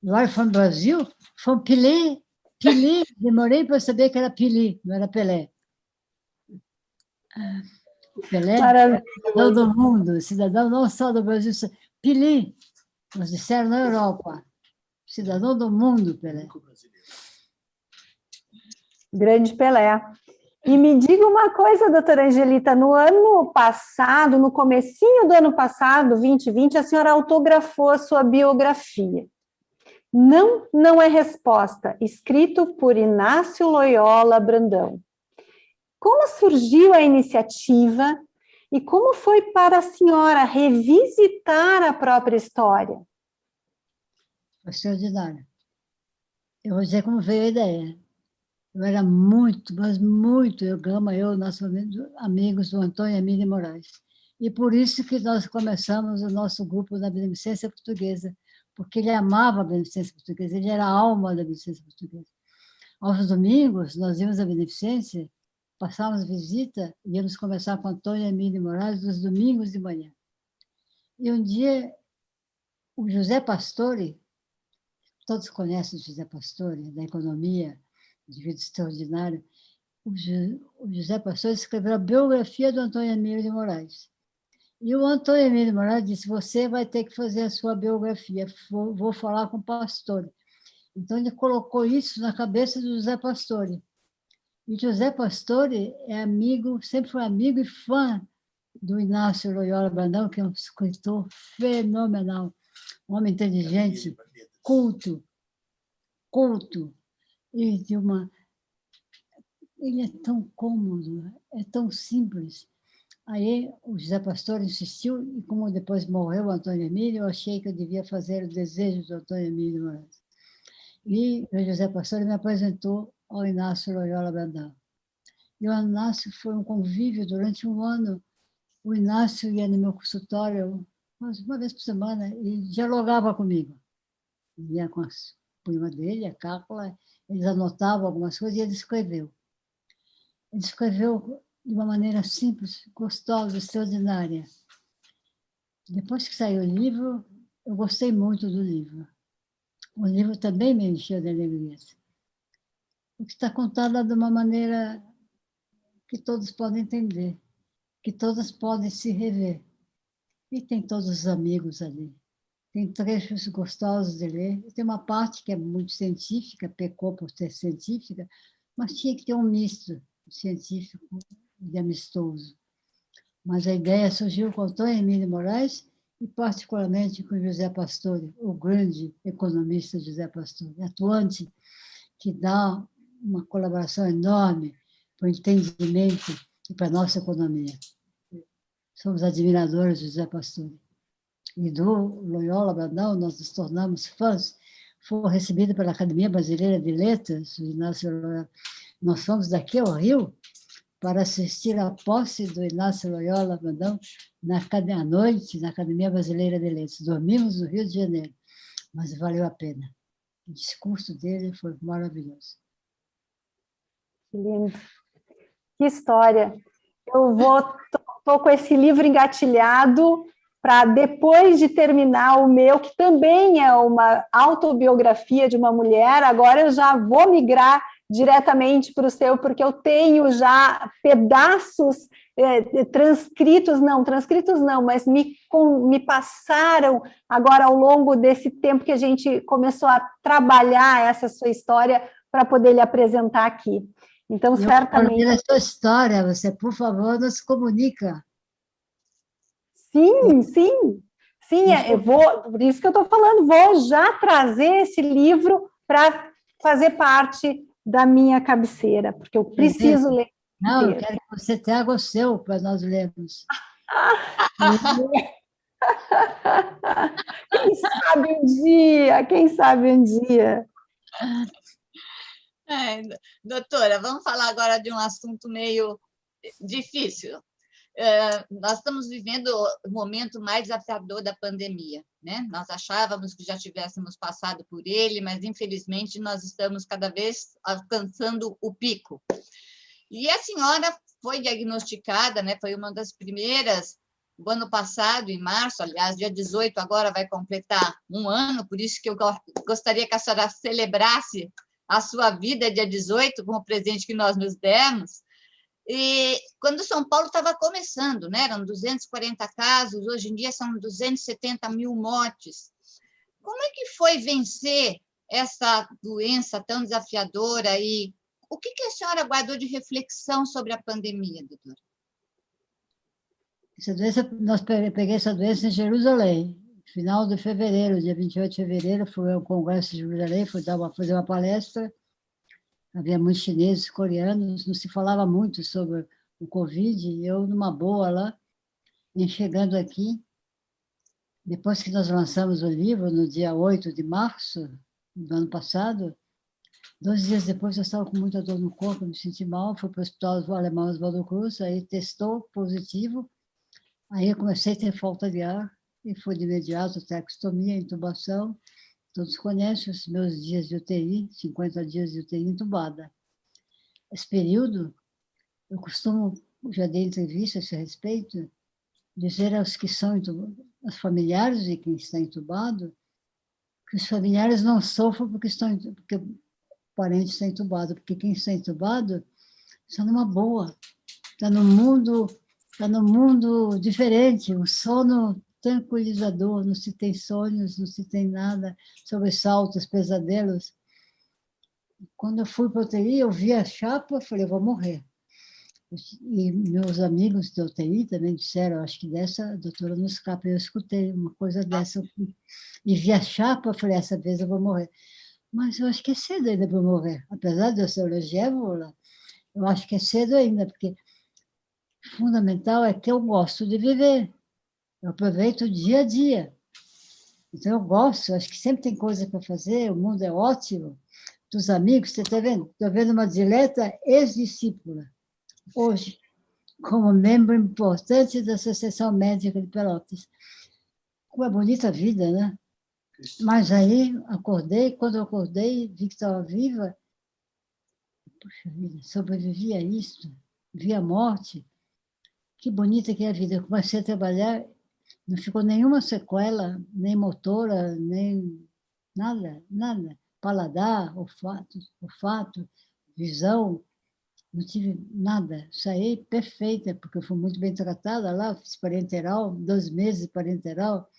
agora from Brasil, from Pelé, Pelé. Demorei para saber que era Pelé, não era Pelé. Pelé é cidadão do mundo, cidadão não só do Brasil, Pelé. Nos disseram na Europa, cidadão do mundo, Pelé. Grande Pelé. E me diga uma coisa, doutora Angelita, no ano passado, no comecinho do ano passado, 2020, a senhora autografou a sua biografia. Não é resposta, escrito por Inácio Loyola Brandão. Como surgiu a iniciativa E como foi para a senhora revisitar a própria história? Foi extraordinário. Eu vou dizer como veio a ideia. Eu era muito, mas muito, nossos amigos do Antônio Emílio Moraes. E por isso que nós começamos o nosso grupo da Beneficência Portuguesa, porque ele amava a Beneficência Portuguesa, ele era a alma da Beneficência Portuguesa. Aos domingos, nós íamos à Beneficência, passávamos visita, íamos conversar com Antônio Emílio Moraes nos domingos de manhã. E um dia, o José Pastore, todos conhecem o José Pastore, da economia, de vida extraordinária, o José Pastore escreveu a biografia do Antônio Emílio de Moraes. E o Antônio Emílio de Moraes disse, você vai ter que fazer a sua biografia, vou falar com o Pastore. Então, ele colocou isso na cabeça do José Pastore. E José Pastore é amigo, sempre foi amigo e fã do Inácio Loyola Brandão, que é um escritor fenomenal, um homem inteligente, culto, e de uma... Ele é tão cômodo, é tão simples. Aí o José Pastore insistiu, e como depois morreu o Antônio Emílio, eu achei que eu devia fazer o desejo do Antônio Emílio Moraes. E o José Pastore me apresentou ao Inácio Loyola Brandão. E o Inácio foi um convívio durante um ano. O Inácio ia no meu consultório uma vez por semana e dialogava comigo. Ia com a prima dele, a Cápula, eles anotavam algumas coisas e ele escreveu. Ele escreveu de uma maneira simples, gostosa, extraordinária. Depois que saiu o livro, eu gostei muito do livro. O livro também me encheu de alegria. Porque está contado de uma maneira que todos podem entender, que todos podem se rever. E tem todos os amigos ali. Tem trechos gostosos de ler. Tem uma parte que é muito científica, pecou por ser científica, mas tinha que ter um misto científico e amistoso. Mas a ideia surgiu com Antônio Emílio Moraes e particularmente com José Pastore, o grande economista José Pastore, atuante, que dá uma colaboração enorme para o entendimento e para a nossa economia. Somos admiradores do José Pastore. E do Loyola Brandão, nós nos tornamos fãs. Foi recebido pela Academia Brasileira de Letras, nós fomos daqui ao Rio para assistir à posse do Inácio Loyola Brandão à noite na Academia Brasileira de Letras. Dormimos no Rio de Janeiro, mas valeu a pena. O discurso dele foi maravilhoso. Que lindo. Que história. Eu estou com esse livro engatilhado para, depois de terminar o meu, que também é uma autobiografia de uma mulher, agora eu já vou migrar diretamente para o seu, porque eu tenho já pedaços transcritos não, mas me passaram agora ao longo desse tempo que a gente começou a trabalhar essa sua história para poder lhe apresentar aqui. Então, certamente... a sua história, você, por favor, nos comunica. Sim, por isso que eu estou falando, vou já trazer esse livro para fazer parte da minha cabeceira, porque eu preciso ler. Não, eu quero que você traga o seu para nós lermos. Quem sabe um dia. Doutora, vamos falar agora de um assunto meio difícil. Nós estamos vivendo o momento mais desafiador da pandemia, né? Nós achávamos que já tivéssemos passado por ele, mas, infelizmente, nós estamos cada vez alcançando o pico. E a senhora foi diagnosticada, né? Foi uma das primeiras, o ano passado, em março, aliás, dia 18, agora vai completar um ano, por isso que eu gostaria que a senhora celebrasse a sua vida dia 18, com o presente que nós nos demos. E quando São Paulo estava começando, né? Eram 240 casos, hoje em dia são 270 mil mortes. Como é que foi vencer essa doença tão desafiadora e o que a senhora guardou de reflexão sobre a pandemia, doutora? Peguei essa doença em Jerusalém, final de fevereiro, dia 28 de fevereiro, fui ao Congresso de Jerusalém, fui fazer uma palestra. Havia muitos chineses, coreanos, não se falava muito sobre o Covid, e eu, numa boa lá, em chegando aqui, depois que nós lançamos o livro, no dia 8 de março do ano passado, 2 dias depois eu estava com muita dor no corpo, me senti mal, fui para o hospital alemão Oswaldo Cruz, aí testou positivo, aí eu comecei a ter falta de ar, e foi de imediato traqueostomia, intubação. Todos conhecem os meus dias de UTI, 50 dias de UTI entubada. Esse período, eu costumo, já dei entrevista a esse respeito, dizer aos que são aos familiares de quem está entubado, que os familiares não sofrem porque o parente está entubado, porque quem está entubado está numa boa, está no mundo diferente, um sono tranquilizador, não se tem sonhos, não se tem nada, sobressaltos, pesadelos. Quando eu fui para a UTI, eu vi a chapa, falei, eu vou morrer. E meus amigos da UTI também disseram, acho que dessa, a doutora não escapa, eu escutei uma coisa dessa, e vi a chapa, falei, essa vez eu vou morrer. Mas eu acho que é cedo ainda para morrer, apesar de eu ser longeva, eu acho que é cedo ainda, porque fundamental é que eu gosto de viver, eu aproveito o dia a dia. Então eu gosto, acho que sempre tem coisa para fazer, o mundo é ótimo. Dos amigos, você está vendo? Estou vendo uma dileta ex-discípula, hoje, como membro importante da Associação Médica de Pelotas. Uma bonita vida, né? Mas aí, acordei, quando eu acordei, vi que estava viva, puxa vida, sobrevivi a isso, vi a morte, que bonita que é a vida. Eu comecei a trabalhar, não ficou nenhuma sequela, nem motora, nem nada, nada. Paladar, olfato, visão, não tive nada. Saí perfeita, porque eu fui muito bem tratada lá, fiz parenteral, 2 meses de parenteral,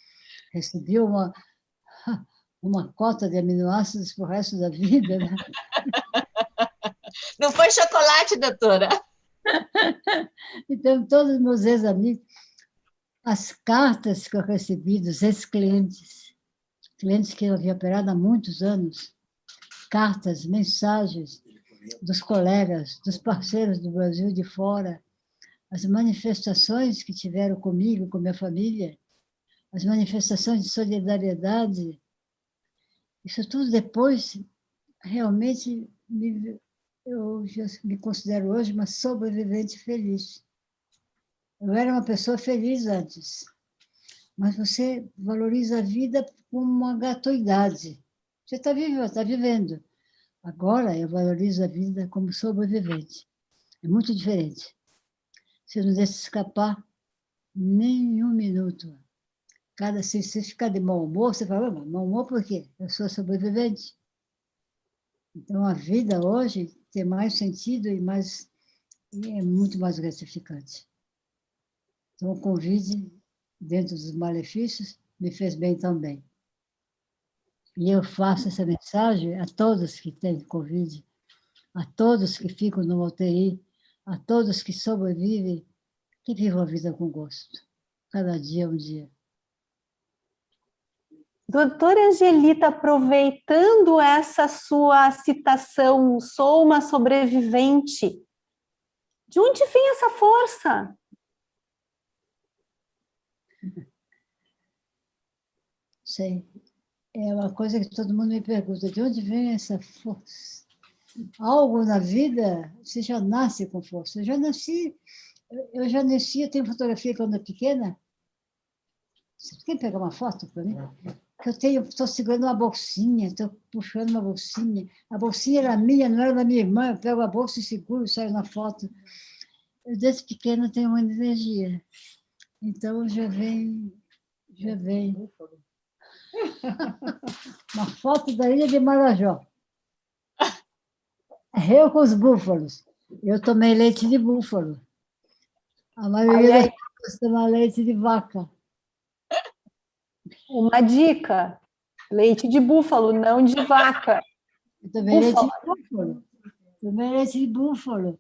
recebi uma cota de aminoácidos para o resto da vida. Né? Não foi chocolate, doutora? Então, todos os meus ex-amigos, as cartas que eu recebi dos ex-clientes, clientes que eu havia operado há muitos anos, cartas, mensagens dos colegas, dos parceiros do Brasil e de fora, as manifestações que tiveram comigo, com minha família, as manifestações de solidariedade, isso tudo depois, realmente, eu já me considero hoje uma sobrevivente feliz. Eu era uma pessoa feliz antes, mas você valoriza a vida com uma gratuidade. Você está vivendo, está vivendo. Agora eu valorizo a vida como sobrevivente. É muito diferente. Você não deixa escapar nem um minuto. Se você ficar de mau humor, você fala, mau humor por quê? Eu sou sobrevivente. Então, a vida hoje tem mais sentido e é muito mais gratificante. Então, o Covid, dentro dos malefícios, me fez bem também. E eu faço essa mensagem a todos que têm Covid, a todos que ficam no UTI, a todos que sobrevivem, que vivam a vida com gosto. Cada dia é um dia. Doutora Angelita, aproveitando essa sua citação, sou uma sobrevivente, de onde vem essa força? Sei. É uma coisa que todo mundo me pergunta, de onde vem essa força? Algo na vida, você já nasce com força. Eu já nasci, eu tenho fotografia quando eu era pequena. Você quer pegar uma foto para mim? Estou segurando uma bolsinha, estou puxando uma bolsinha. A bolsinha era minha, não era da minha irmã. Eu pego a bolsa e seguro, saio na foto. Eu, desde pequena, tenho uma energia. Então, já vem. Uma foto da ilha de Marajó. Eu com os búfalos. Eu tomei leite de búfalo. A maioria das pessoas toma leite de vaca. Uma dica, leite de búfalo, não de vaca. Eu tomei leite de búfalo. Tomei leite de búfalo.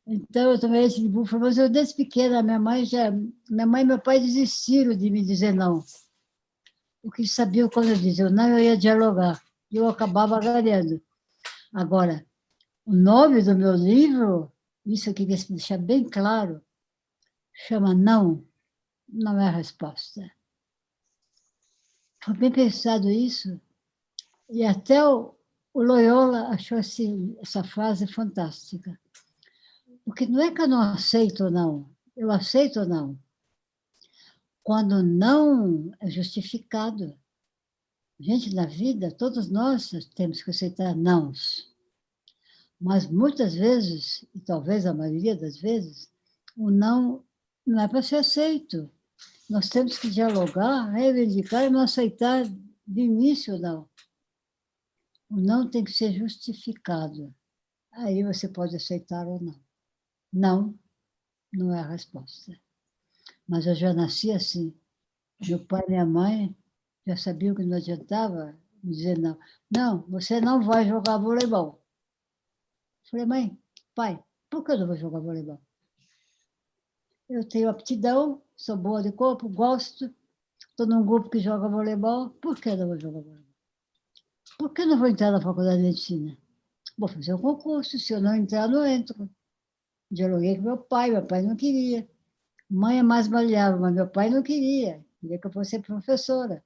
Então, eu tomei leite de búfalo, mas eu, desde pequena, minha mãe e meu pai desistiram de me dizer não. Porque sabiam quando eu dizia não, eu ia dialogar. E eu acabava ganhando. Agora, o nome do meu livro, isso eu queria deixar bem claro, chama Não. não é a resposta. Foi bem pensado isso, e até o Loyola achou essa frase fantástica. Porque não é que eu não aceito ou não, eu aceito ou não. Quando não é justificado. Gente, na vida, todos nós temos que aceitar nãos. Mas muitas vezes, e talvez a maioria das vezes, o não é para ser aceito. Nós temos que dialogar, reivindicar e não aceitar de início, não. O não tem que ser justificado. Aí você pode aceitar ou não. Não, não é a resposta. Mas eu já nasci assim. Meu pai e minha mãe já sabiam que não adiantava dizer não. Não, você não vai jogar voleibol. Falei, mãe, pai, por que eu não vou jogar voleibol? Eu tenho aptidão, sou boa de corpo, gosto, estou num grupo que joga voleibol, por que eu não vou jogar voleibol? Por que eu não vou entrar na faculdade de medicina? Vou fazer um concurso, se eu não entrar, não entro. Dialoguei com meu pai não queria. Mãe é mais maleável, mas meu pai não queria que eu fosse professora.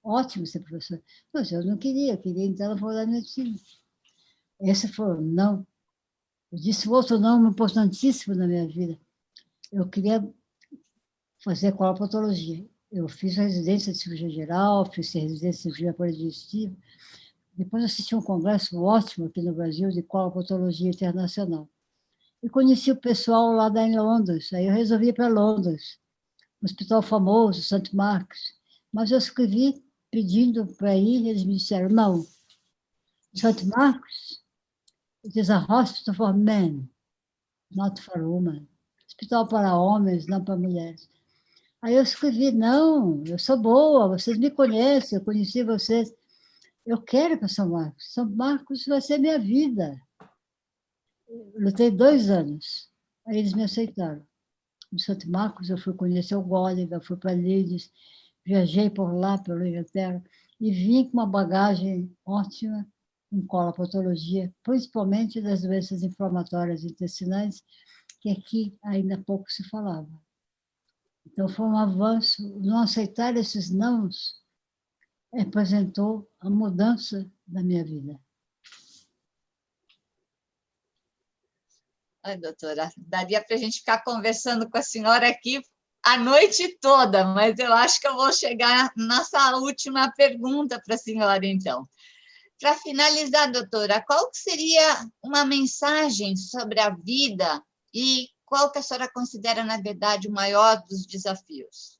Ótimo ser professora. Mas eu não queria, eu queria entrar na faculdade de medicina. Esse foi o não. Eu disse outro não importantíssimo na minha vida. Eu queria fazer colopatologia. Eu fiz residência de cirurgia geral, fiz residência de cirurgia digestiva. Depois assisti um congresso ótimo aqui no Brasil de colopatologia internacional. E conheci o pessoal lá em Londres. Aí eu resolvi ir para Londres, um hospital famoso, St. Mark's. Mas eu escrevi pedindo para ir, eles me disseram, não, St. Mark's, it is a hospital for men, not for women. Hospital para homens, não para mulheres. Aí eu escrevi, não, eu sou boa, vocês me conhecem, eu conheci vocês. Eu quero ir para São Marcos. São Marcos vai ser minha vida. Eu lutei 2 anos. Aí eles me aceitaram. Em Santo Marcos, eu fui conhecer o Gólliga, fui para Leeds, viajei por lá, pela Inglaterra, e vim com uma bagagem ótima em colopatologia, principalmente das doenças inflamatórias intestinais, que aqui ainda pouco se falava. Então, foi um avanço. Não aceitar esses nãos representou a mudança da minha vida. Ai, doutora, daria para a gente ficar conversando com a senhora aqui a noite toda, mas eu acho que eu vou chegar na nossa última pergunta para a senhora, então. Para finalizar, doutora, qual seria uma mensagem sobre a vida e qual que a senhora considera, na verdade, o maior dos desafios?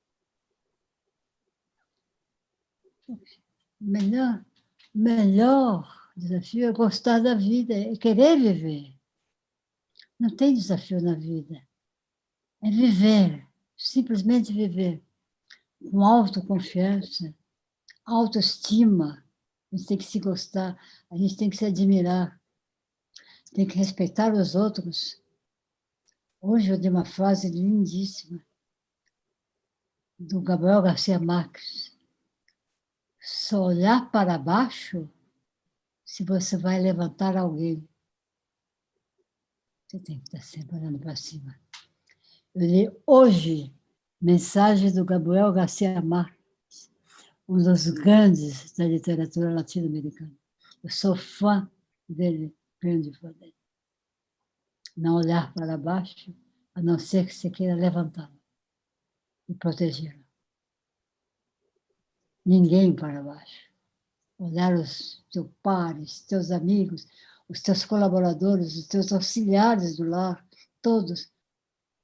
Melhor desafio é gostar da vida, é querer viver. Não tem desafio na vida. É viver, simplesmente viver, com autoconfiança, autoestima. A gente tem que se gostar, a gente tem que se admirar, tem que respeitar os outros. Hoje eu dei uma frase lindíssima do Gabriel Garcia Marques. Só olhar para baixo se você vai levantar alguém. Você tem que estar sempre olhando para cima. Eu li hoje mensagem do Gabriel Garcia Marques, um dos grandes da literatura latino-americana. Eu sou fã dele, grande fã dele. Não olhar para baixo, a não ser que você queira levantá-lo e protegê-lo. Ninguém para baixo. Olhar os teus pares, teus amigos, os teus colaboradores, os teus auxiliares do lar, todos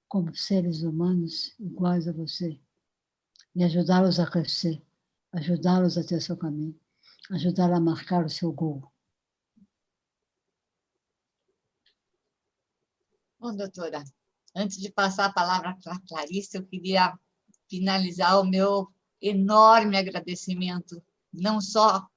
como seres humanos iguais a você, e ajudá-los a crescer, ajudá-los a ter seu caminho, ajudá-los a marcar o seu gol. Bom, doutora, antes de passar a palavra para a Clarice, eu queria finalizar o meu enorme agradecimento, não só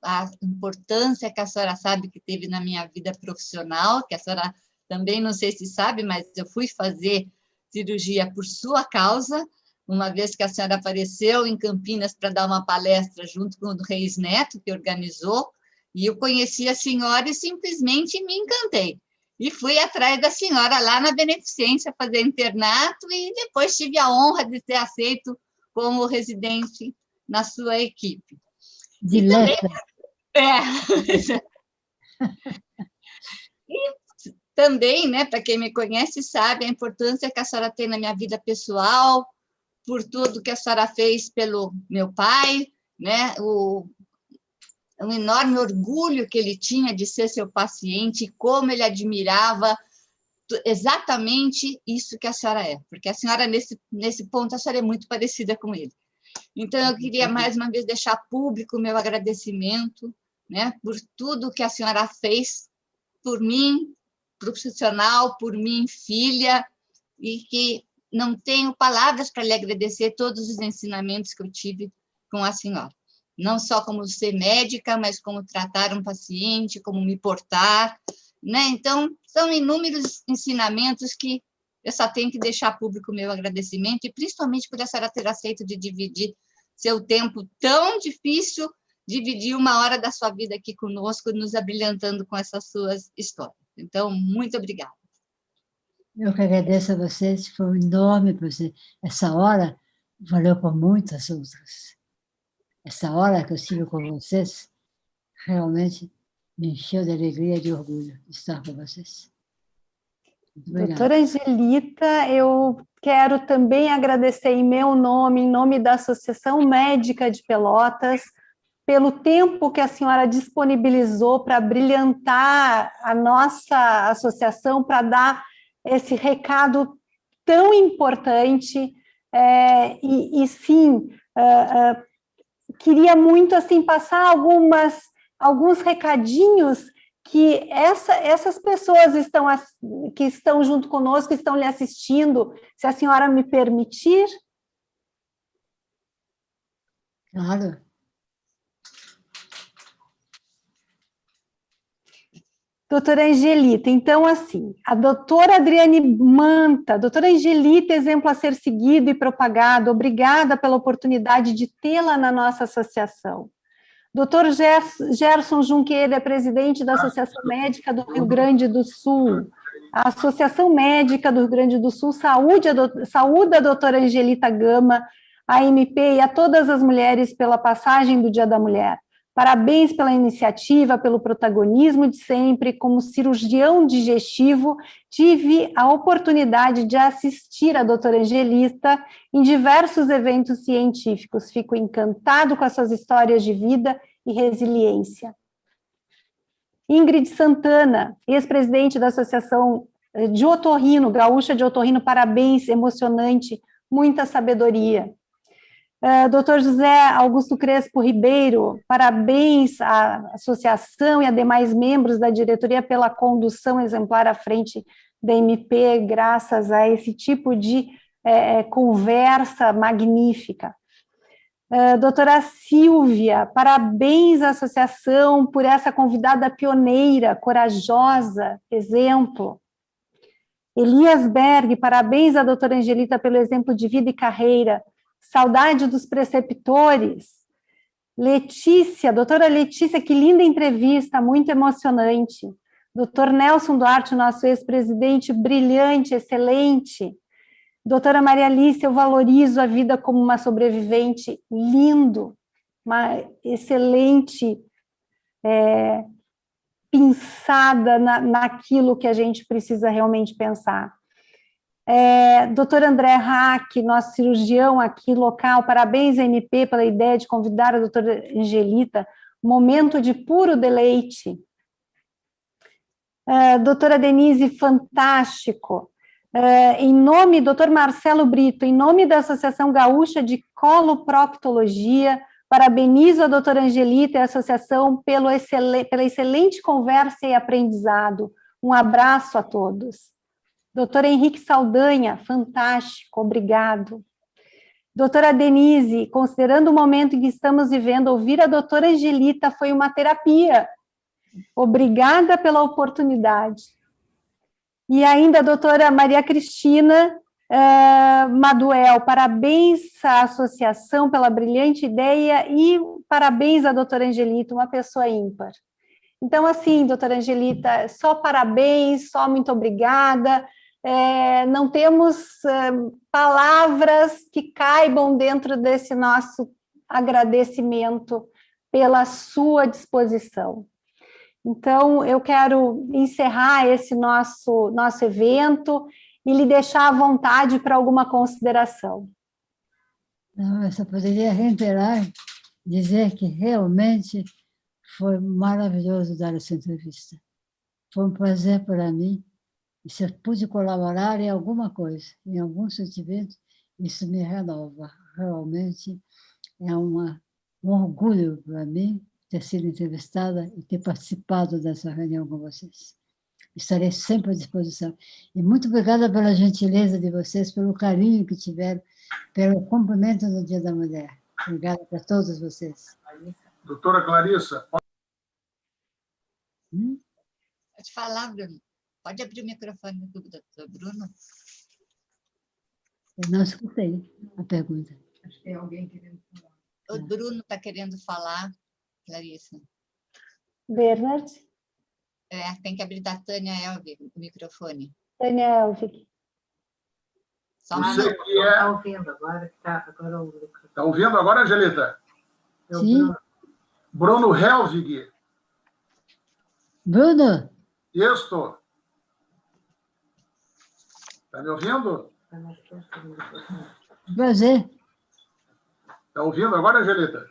a importância que a senhora sabe que teve na minha vida profissional, que a senhora também, não sei se sabe, mas eu fui fazer cirurgia por sua causa, uma vez que a senhora apareceu em Campinas para dar uma palestra junto com o Reis Neto, que organizou, e eu conheci a senhora e simplesmente me encantei. E fui atrás da senhora lá na Beneficência fazer internato e depois tive a honra de ser aceito como residente na sua equipe. Dileta. E também, né, para quem me conhece, sabe a importância que a senhora tem na minha vida pessoal, por tudo que a senhora fez pelo meu pai, né, o enorme orgulho que ele tinha de ser seu paciente, como ele admirava exatamente isso que a senhora é, porque a senhora, nesse ponto, a senhora é muito parecida com ele. Então, eu queria, mais uma vez, deixar público o meu agradecimento, né, por tudo que a senhora fez por mim, profissional, por mim, filha, e que não tenho palavras para lhe agradecer todos os ensinamentos que eu tive com a senhora. Não só como ser médica, mas como tratar um paciente, como me portar, né? Então, são inúmeros ensinamentos que eu só tenho que deixar público o meu agradecimento, e principalmente por a senhora ter aceito de dividir seu tempo tão difícil, dividir uma hora da sua vida aqui conosco, nos abrilhantando com essas suas histórias. Então, muito obrigada. Eu que agradeço a vocês, foi enorme para você. Essa hora valeu para muitas outras. Essa hora que eu estive com vocês, realmente me encheu de alegria e de orgulho de estar com vocês. Doutora Angelita, eu quero também agradecer em meu nome, em nome da Associação Médica de Pelotas, pelo tempo que a senhora disponibilizou para brilhantar a nossa associação, para dar esse recado tão importante. Sim, queria muito assim passar alguns recadinhos que essas pessoas que estão junto conosco, estão lhe assistindo, se a senhora me permitir. Claro. Doutora Angelita, então, assim, a doutora Adriane Manta, doutora Angelita, exemplo a ser seguido e propagado, obrigada pela oportunidade de tê-la na nossa associação. Doutor Gerson Junqueira é presidente da Associação Médica do Rio Grande do Sul. A Associação Médica do Rio Grande do Sul saúda a doutora Angelita Gama, a MP e a todas as mulheres pela passagem do Dia da Mulher. Parabéns pela iniciativa, pelo protagonismo de sempre. Como cirurgião digestivo, tive a oportunidade de assistir a doutora Angelita em diversos eventos científicos. Fico encantado com as suas histórias de vida e resiliência. Ingrid Santana, ex-presidente da Associação de Otorrino, Gaúcha de Otorrino, parabéns, emocionante, muita sabedoria. Dr. José Augusto Crespo Ribeiro, parabéns à associação e a demais membros da diretoria pela condução exemplar à frente da MP, graças a esse tipo de conversa magnífica. Doutora Silvia, parabéns à associação por essa convidada pioneira, corajosa, exemplo. Elias Berg, parabéns à doutora Angelita pelo exemplo de vida e carreira. Saudade dos preceptores. Letícia, doutora Letícia, que linda entrevista, muito emocionante. Doutor Nelson Duarte, nosso ex-presidente, brilhante, excelente. Doutora Maria Alice, eu valorizo a vida como uma sobrevivente, lindo, uma excelente pinçada naquilo que a gente precisa realmente pensar. Doutor André Hack, nosso cirurgião aqui local, parabéns à MP pela ideia de convidar a doutora Angelita, momento de puro deleite. Doutora Denise, fantástico. Em nome, doutor Marcelo Brito, em nome da Associação Gaúcha de Coloproctologia, parabenizo a doutora Angelita e a associação pela excelente conversa e aprendizado. Um abraço a todos. Doutor Henrique Saldanha, fantástico, obrigado. Doutora Denise, considerando o momento em que estamos vivendo, ouvir a doutora Angelita foi uma terapia. Obrigada pela oportunidade. E ainda a doutora Maria Cristina Maduel, parabéns à associação pela brilhante ideia e parabéns à doutora Angelita, uma pessoa ímpar. Então, assim, doutora Angelita, só parabéns, só muito obrigada. Não temos palavras que caibam dentro desse nosso agradecimento pela sua disposição. Então, eu quero encerrar esse nosso evento e lhe deixar à vontade para alguma consideração. Não, eu só poderia reiterar, dizer que realmente foi maravilhoso dar essa entrevista. Foi um prazer para mim, e se eu pude colaborar em alguma coisa, em algum sentimento, isso me renova. Realmente é um orgulho para mim ter sido entrevistada e ter participado dessa reunião com vocês. Estarei sempre à disposição. E muito obrigada pela gentileza de vocês, pelo carinho que tiveram, pelo cumprimento do Dia da Mulher. Obrigada para todos vocês. Doutora Clarissa. Pode falar, Bruno. Pode abrir o microfone do doutor Bruno. Eu não escutei a pergunta. Acho que tem alguém querendo falar. O Bruno está querendo falar, Clarissa. Bernard? Tem que abrir da Tânia Elvig o microfone. Tânia Elvig. Só um Você minuto. que é... Está ouvindo agora? Está ouvindo agora, Angelita? Sim. Bruno Helvig. Bruno? Isto. Está me ouvindo? Prazer. Está ouvindo agora, Angelita?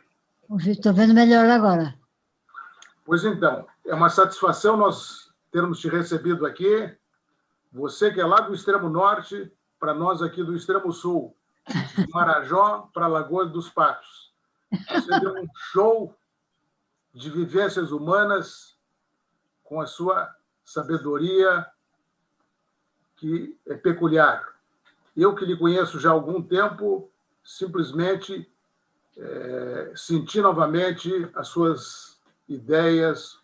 Estou vendo melhor agora. Pois então, é uma satisfação nós termos te recebido aqui. Você que é lá do extremo norte, para nós aqui do extremo sul, de Marajó para Lagoa dos Patos. Você deu um show de vivências humanas com a sua sabedoria, que é peculiar. Eu, que lhe conheço já há algum tempo, simplesmente senti novamente as suas ideias,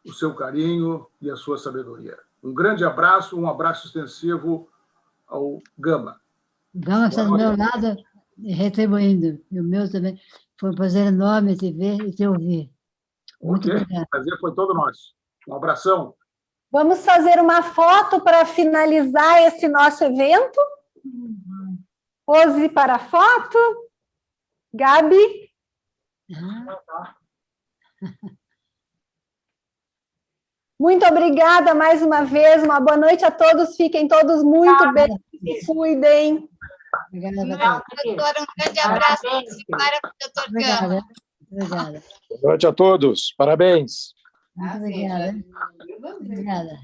o seu carinho e a sua sabedoria. Um grande abraço, um abraço extensivo ao Gama. O Gama está do meu lado, retribuindo. E o meu também. Foi um prazer enorme te ver e te ouvir. Muito obrigada. O prazer foi todo nosso. Um abração. Vamos fazer uma foto para finalizar esse nosso evento? Pose para a foto. Gabi? Muito obrigada mais uma vez. Uma boa noite a todos. Fiquem todos muito bem. Se cuidem. Obrigada. Doutora, um grande abraço para o doutor Gama. Obrigada. Boa noite a todos. Parabéns. Muito obrigada. Obrigada.